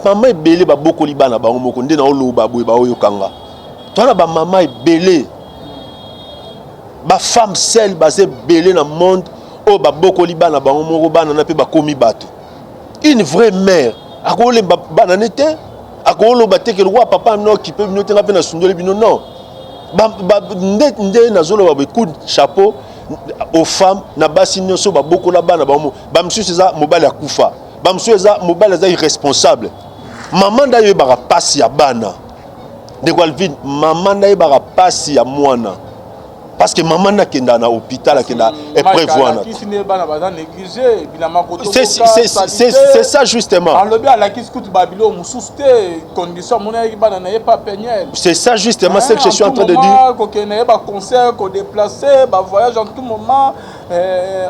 maman ebele ba bokoli bana bango moko nde na oloba boye ba oyo kanga to na ba maman ebele ba femme seule basé belé dans monde o ba bokoli bana bango moko bana na pe ba komi bato. Une vraie mère, à quoi les bananete, à quoi le batte que le roi papa non qui peut venir te rappeler na sundole bino non. Nde na zolo ba coup chapeau aux femmes na basi nyonso ba boko la bana ba mo ba monsieur ça mobile ya kufa ba monsieur ça mobile za irresponsable maman da yo ba pasi ya bana de Alvin maman da yo ba pasi ya mwana parce que maman na kenda na hôpital kenda épreuve wana c'est ça justement c'est ça justement ce que je suis en train de dire concert ko déplacer ba voyage en tout moment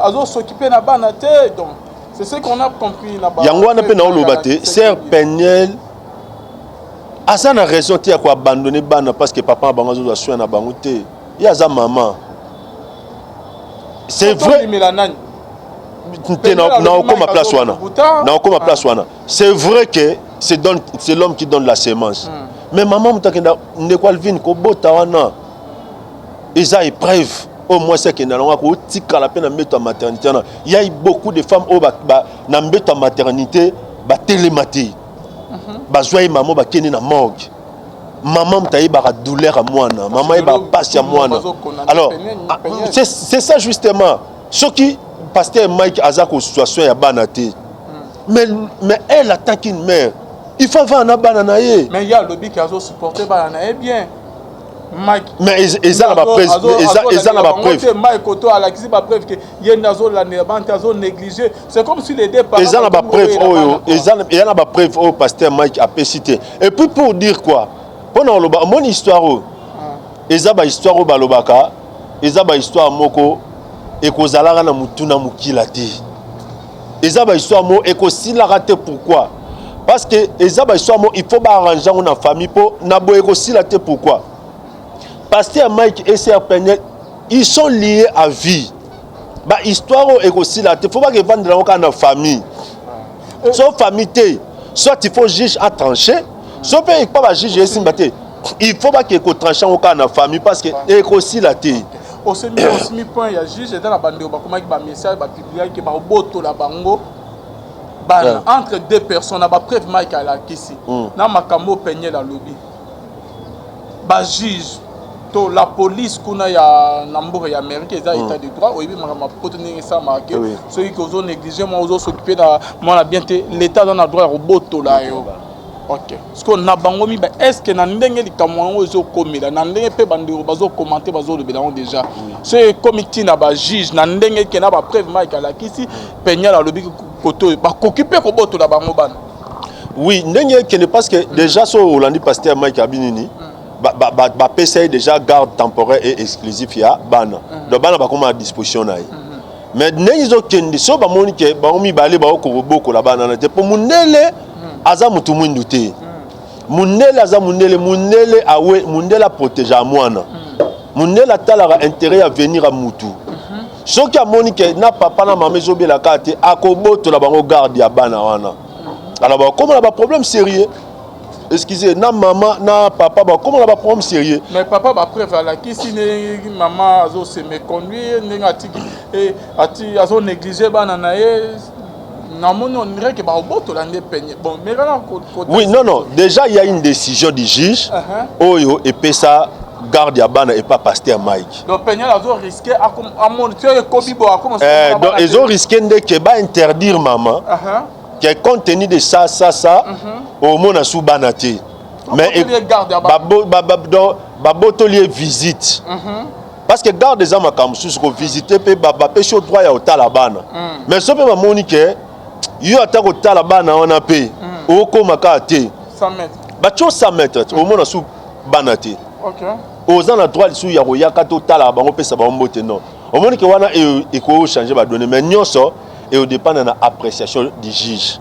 azo s'occuper na bana te donc c'est ce qu'on a compris na ba yango wana pe na olobate sœur Peniel asa na raison te ya ko abandonner bana parce que papa bango zo soin na bango te. Il y a sa maman. C'est vrai. C'est vrai que c'est l'homme qui donne la sémence. Mais maman, ils ont épreuve. Au moins, c'est qu'il y a la peine de maternité. Il y a beaucoup de femmes qui ont maternité, télématique. Bazoye maman bakeni na morgue. Maman taï bara douleur à moi, maman est bara passe à moi. Alors c'est ça justement. Ce qui pasteur Mike Azako situation ya banaté. Mais elle attaque une mère. Il faut avoir un bananaye. Mais il y a le lobby qui a supporté bananaye bien. Mike. Mais ils ont la preuve. Ils ont la preuve. Mike Koto a la preuve que Yendazo la négligé. C'est comme si les deux parents. Ils ont la preuve. Ils ont la preuve au pasteur Mike a cité. Et puis pour dire quoi? Pendant mon histoire, ils ont une histoire au Balobaka, ils ont une histoire moko, et qu'ils ont la mutuna mukilati. Ils ont une histoire mo et qu'ils la raté pourquoi? Parce que ils ont une histoire mo il faut arranger une famille pour nabo et qu'ils la raté pourquoi? Pasteur Mike et Sœur Peniel, ils sont liés à vie. Bah histoire et qu'ils la raté, faut pas qu'ils vendent dans la famille. Sauf famille soit il faut juge à trancher. Sauf que il faut pas qu'il y ait tranché au cas de la famille parce que c'est aussi la tête. Au semi point il y a juge dans la bande comment il message publié qui va au boto la bango entre deux personnes ba preuve Mike à la kisi na makambo peigner la lobby ba juge to la police kuna ya nambo ya Amérique ça état de droit oyebi makama potenir ça marqué ceux qui ont négligé moi aux s'occuper dans moi bien l'état dans la droit au boto là yo. Ok. Ce qu'on a bangomi, est-ce que n'andenge li kamwango zo komila, n'andenge pe bandiro bazo commenter bazo le bilan déjà. Ce comité na ba juge n'andenge ke na ba preuve Mike ala kisi penya la lobby koto ba occuper ko boto la bango ban. Oui, n'andenge ke ne parce que déjà so Holandi pasteur Mike Abinini ba PCI déjà garde temporaire et exclusif ya bana. Donc bana ba comme à disposition na. Mais n'andenge zo kendi so ba moni ke ba omi ba le ba ko boko la bana na te pour munele aza mutu mwindu te munele aza munele awe munele a protéger à mwana munele atalara intérêt à venir à mutu soki amoni ke na papa na maman zo bela kate akoboto la bango garde ya bana wana alors comme on a pas problème sérieux excusez na maman na papa comme on a pas problème sérieux mais papa ba preuve la kisi ne maman azo se méconduire ngati et ati azo négliger bana na ye. Oui, non. Déjà, il y a une décision du juge. Oyo et puis ça garde Yabana et pas pasteur Mike. Donc, ils ont risqué donc, ils ont risqué de interdire maman. Qui compte tenu de ça, au monde a sous banaté. Mais babotolier visite. Parce que garde des hommes comme sous qu'on visite peut pêcher au droit au talabana. Mais ce que Monique yo atako tala bana wana pe oko makate 100 mètres ba cho 100 mètres au mona sou banate OK oza na droit sou ya koyaka to tala bango pesa ba mbote non au mona ke wana e ko changer ba donner mais nyonso et au dépend de l'appréciation du juge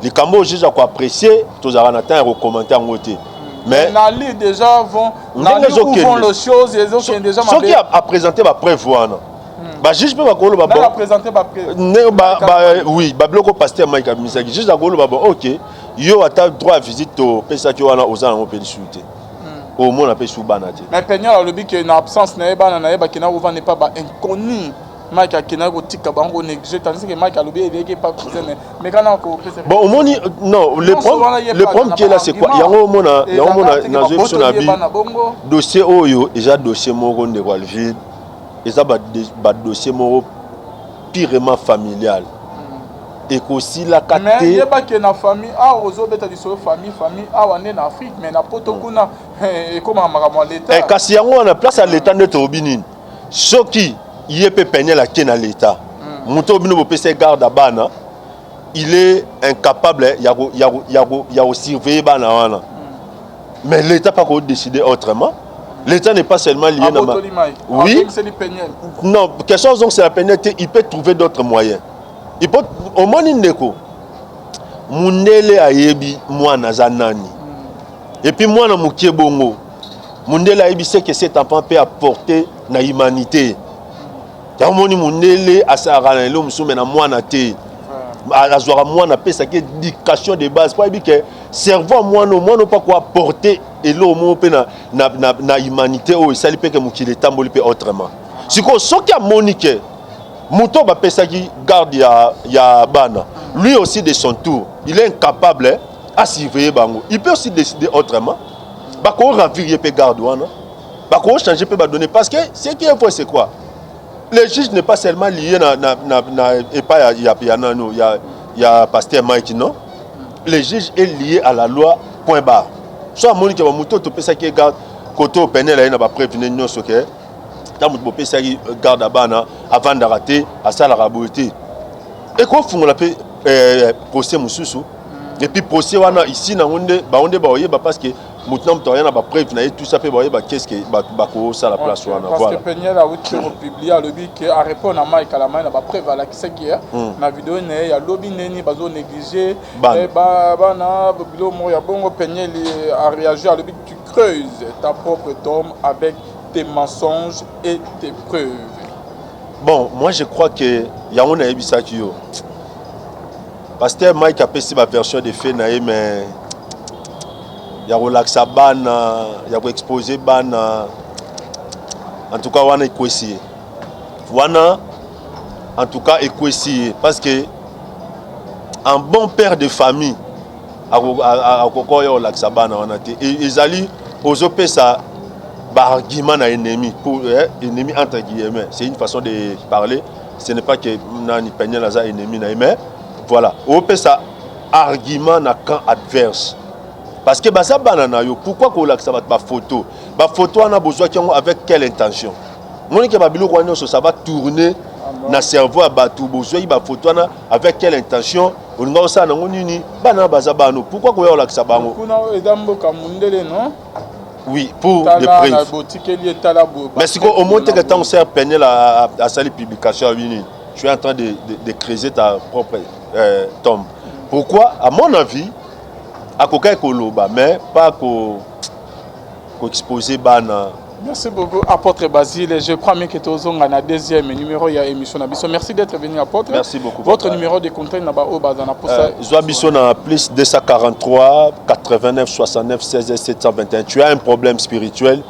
les cambo juge ko apprécier to za na temps et commenter en côté mais na li déjà vont na li où vont les choses ils ont déjà ce qui a présenté ba preuve wana ba juge peut ba kolo ba bon présenter ba oui ba bloko pasteur Mike Misaki juge da kolo ba bon OK yo ata droit à visite to pesa ki wana ozana mo pédicité au monde appelle sous banate mais peignant le but que en absence na ba na ba kina ouvant n'est pas inconnu Mike akina ko tika bango négligé tandis que Mike alobi il est pas cousin mais quand ko bon au monde non le problème qui est là c'est quoi yango mona na zo biso na bi dossier oyo déjà dossier moko ndeko Alvin eza ba dossier moko purement familial. Et aussi la mais caté. il y a pas que na famille ah ozo beta di so famille ah on est en Afrique mais na poto kuna et comment makamwa l'état. Et kasi yango na place à l'état de Tobinin. Soki yepé peigner la ken à l'état. Muto bino bo pese garde à bana. Il est incapable ya surveiller bana wana. Mais l'état pas qu'on décider autrement. L'état n'est pas seulement lié dans ma... Oui. Non, quelque chose donc c'est la pénalité, il peut trouver d'autres moyens. Il peut au moins indeko. Mundele ayebi mwana zanani. Et puis mwana mukie bongo. Mundele ayebi c'est que cet enfant peut apporter na humanité. Ya moni mundele asara lo musume na mwana te. Azwara mwana pesa que éducation de base pour que cerveau mwana pas quoi apporter et l'eau mo pe na humanité o sali pe que mukile tamboli pe autrement. Siko soki a monique Mouto ba pesa qui garde ya bana. Lui aussi de son tour, il est incapable à surveiller bango. Il peut aussi décider autrement. Bako ravir pe garde wana. Bako changer pe ba donner parce que ce qui est faux c'est quoi? Le juge n'est pas seulement lié et pas il y a pasteur Mike non. Le juge est lié à la loi point barre. Soit monique ba mouto to pesa qui garde koto penel na ba prévenir nyonso ke. Tant que vous avez garde à bana avant de rater à ça la raboté et quoi font la procès mususu et puis procès wana ici na onde ba parce que maintenant tu rien à preuve na tout ça peut ba qu'est-ce que ba ko ça la place wana parce que Peniel a publié à lobby que a répondre à Mike à la main na ba preuve à la qui c'est qui na vidéo né ya lobby neni bazo négliger et ba na bilo mo ya bongo Peniel a réagi à lobby tu creuses ta propre tombe avec tes mensonges et tes preuves. Bon, moi je crois que Yaoun a ça qui yo. Pasteur Mike a passé ma version de fait mais il y a relaxa bana, il y a exposé bana. En tout cas, on a essayer. Wana en tout cas essayer parce que un bon père de famille a kokoko yo relaxa bana wana te et ils allaient aux opesa argument à ennemi pour ennemi entre guillemets, c'est une façon de parler, ce n'est pas que nani peigner la ennemi mais voilà on peut ça argument na camp adverse parce que ça banana yo pourquoi qu'on l'a ça va photo on a besoin avec quelle intention mon que babilo ko ça va tourner na cerveau à batou besoin ba photo na avec quelle intention on nga ça na nini bana bazabano pourquoi qu'on l'a ça bango kuna edambo kamundele non. Oui, pour des preuves. Mais si au moins que tu sers peigner à sa publication, tu es en train de creuser ta propre tombe. Pourquoi? À mon avis, à coca koloba, mais pas qu'au exposer bana. Merci beaucoup, apôtre Basile. Je crois que tu es dans le deuxième numéro de l'émission. Merci d'être venu, apôtre. Merci beaucoup. Votre numéro de contact est au Bazana pour ça. Zoabison a plus 243 89 69 16 721. Tu as un problème spirituel.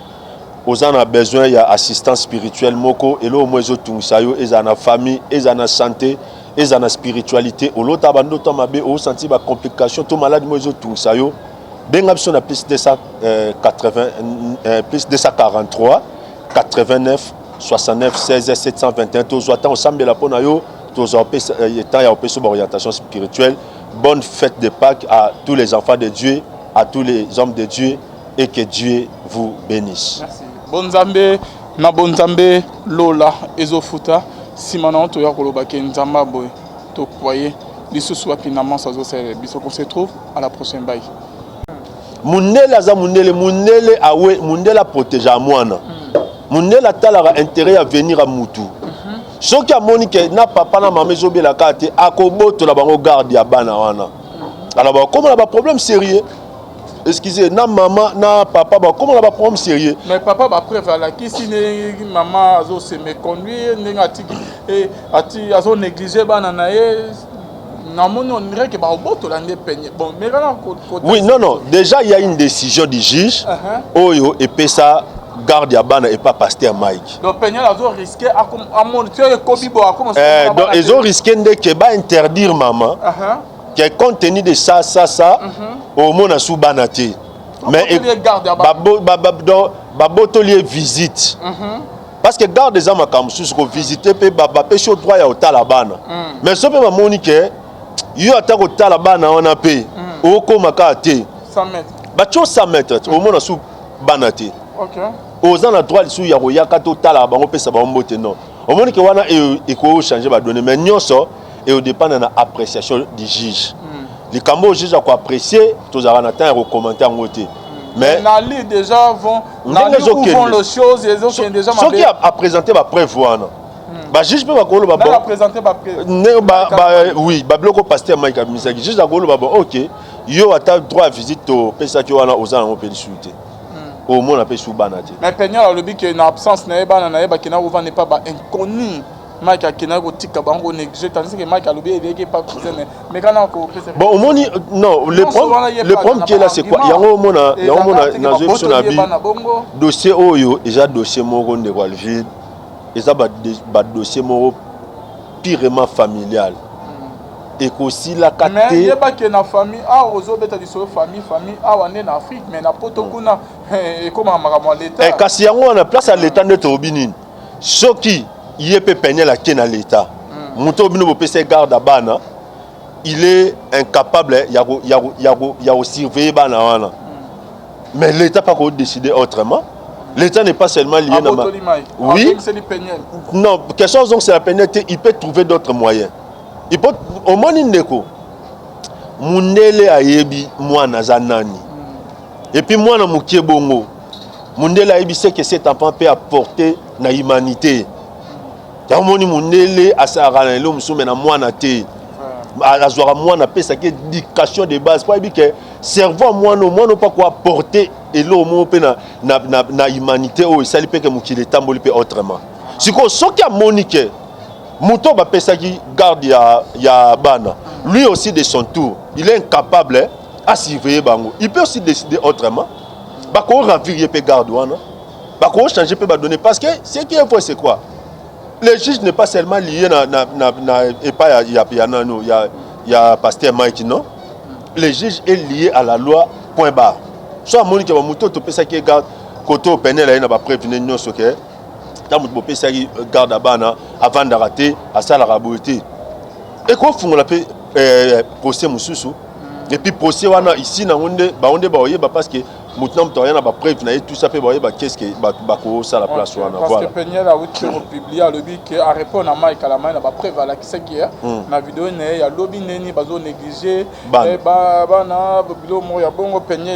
Aux gens ont besoin d'assistance spirituelle. Moko et là, moi, je suis ils ont famille, ils ont santé, ils ont spiritualité. Au lot abando tomabe, au senti ba complication, tout malade moi je suis Bengabson a plus 243 89 69 16 721. Tous attend ensemble la ponayo, tous orientation spirituelle. Bonne fête de Pâques à tous les enfants de Dieu, à tous les hommes de Dieu et que Dieu vous bénisse. Merci. Bonzambe na bonzambe lola ezofuta simana to ya koloba ke nzamba boy to croyez lisusu apinamment ça zo c'est biso qu'on se trouve à la prochaine bye. Mundela za mundele awe mundela protéger mwana mundela talara intérêt à venir à mutu ce qui a monique na papa na maman zobela kate akoboto la bango garde ya bana wana alors comment on a problème sérieux excusez na maman na papa comment on a problème sérieux mais papa ba preuve la qui si maman azo se me conduire ngati et ati azo négliger bana na oui, non. Déjà, il y a une décision du juge. Oyo et puis ça garde Yabana et pas pasteur Mike. Donc, ils ont risqué donc, ils ont risqué de interdire maman. Qui compte tenu de ça, au monde a sous banati. Mais babotolier visite. parce que garde des âmes comme sous ko visiter pe baba pe chaud droit ya otala bana mais so pe ba monique yo ata ko tala bana on a pe o ko makate 100 mètres ba cho 100 mètres au mona sous bana te OK aux en droit sous ya ko yakato tala bango pe sa ba mbote non au monique wana e ko changer ba donner mais nyonso et au dépend de l'appréciation du juge les cambo juge a ko apprécier tous ara na temps et commenter en côté mais Nali déjà vont Nali où vont les choses les autres déjà ce qui a présenté ba preuve wana ba juge peut ba ko lo ba bon a présenté ba preuve ne ba oui ba bloko pasteur Mike Abisaki juge a ko lo ba bon OK yo ata droit à visite au pesa ki wana aux en pe discuter au monde a pe sou banati mais Peña le bi que na absence na eba na eba kina ouvant n'est pas ba inconnu Mike akina ko tika bango négliger tandis que Mike alobi est pas cousin mais quand on bon au monde non le problème qui est là c'est quoi yango mona na zo so na bi dossier oyo déjà dossier moko ndeko alvide eza ba dossier moko purement familial et aussi la carte mais yeba que na famille a ozo beta di so famille a wane na Afrique mais na poto kuna et comme makamwa l'état et kasi yango na place à l'état de tobinine soki yépe peigner la ken à l'état muto bino bo pese garde à bana il est incapable ya surveiller bana wana mais l'état pas qu'on décider autrement l'état n'est pas seulement lié dans ma oui non quelque chose donc c'est la pénalité il peut trouver d'autres moyens il peut au moins ndeko mundele ayebi mwana zanani et puis mwana mukie bongo mundele ayebi c'est que cet enfant peut apporter na humanité ya moni mundele asara na lo musume na mwana te azwara mwana pesa que éducation de base pour que cerveau mwana pas quoi apporter et lo mo pe na humanité o sali pe que mukile tamboli pe autrement siko soki a monique Mouto ba pesa qui garde ya bana lui aussi de son tour il est incapable à surveiller bango il peut aussi décider autrement ba ko ravir pe garde wana ba ko changer pe ba donner parce que ce qui est faux c'est quoi le juge n'est pas seulement lié et pas il y a pasteur Mike non le juge est lié à la loi point barre soit monique ba mouto to pesa qui garde koto penel na ba prévenir nyonso que tant que pesa qui garde à bana avant d'arrêter à ça la raboté et quoi font la procès mususu et puis procès wana ici na onde ba oyeba parce que maintenant tu rien na ba preuve na tout ça peut oyeba qu'est-ce que ba ko ça la place wana parce que Peña a publié le but que a répondre à Mike à la main na ba preuve à la qui c'est qui na vidéo né ya lobby neni bazo négliger et ba na bilo mo ya bongo Peña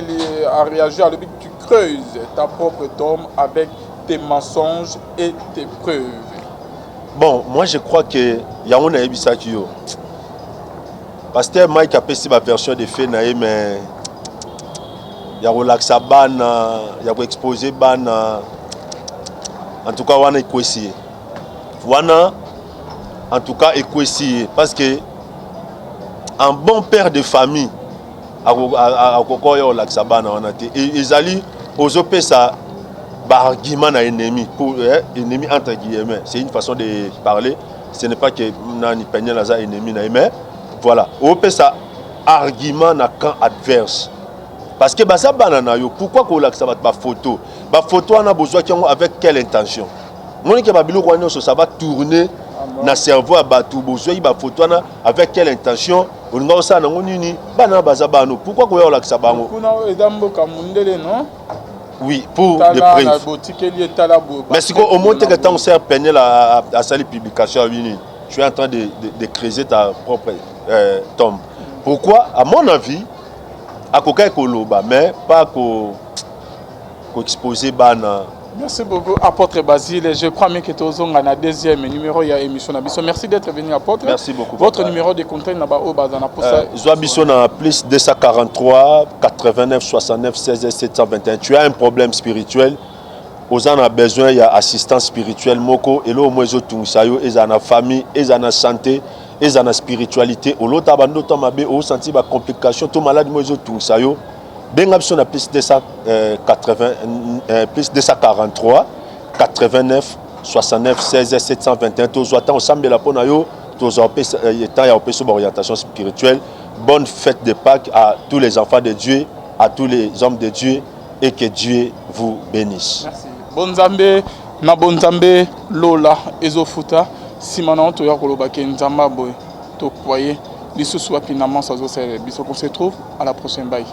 a réagi à le but tu creuses ta propre tombe avec tes mensonges et tes preuves. Bon, moi je crois que Yangon a ça qui yo. Pasteur Mike a passé ma version de fait mais il y a relaxa bana, il y a exposé bana. En tout cas, on a essayer. Wana en tout cas essayer parce que un bon père de famille a kokoko yo relaxa bana on a été et ils allaient aux opesa argument à ennemi pour ennemi entre guillemets c'est une façon de parler ce n'est pas que nani peigner la ennemi mais voilà on peut ça argument na camp adverse parce que ça banana yo pourquoi qu'on l'a ça va photo on a besoin avec quelle intention mon que babilo ko ça va tourner na cerveau à batou besoin ba photo na avec quelle intention on nga ça na nini bana bazabano pourquoi qu'on l'a ça bango kuna edambo kamundele non. Oui, pour des preuves. Mais si au moins que tu sers peigner à sa publication, tu es en train de creuser ta propre tombe. Pourquoi? À mon avis, à coca koloba, mais pas qu'au exposer bana. Merci beaucoup, apôtre Basile. Je crois bien que tu as un deuxième numéro de l'émission. Merci d'être venu, apôtre. Merci beaucoup. Votre numéro de contact est au Bazana pour ça. Zoabison a plus 243 89 69 16 721. Tu as un problème spirituel. Aux gens ont besoin d'assistance spirituelle. Moko et là, moi, je suis ils ont famille, ils ont santé, ils ont spiritualité. Au lot abando tomabe, au senti ba complication, tout malade moi je suis Bengabson a plus 243 89 69 16 721 tous attend ensemble la pona yo tous orientation spirituelle. Bonne fête de Pâques à tous les enfants de Dieu, à tous les hommes de Dieu et que Dieu vous bénisse. Merci. Bonne Zambé na bonzambe lola ezofuta simana to ya koloba ke nzamba boy to croyez lisusu apinamment ça zo biso qu'on se trouve à la prochaine bye.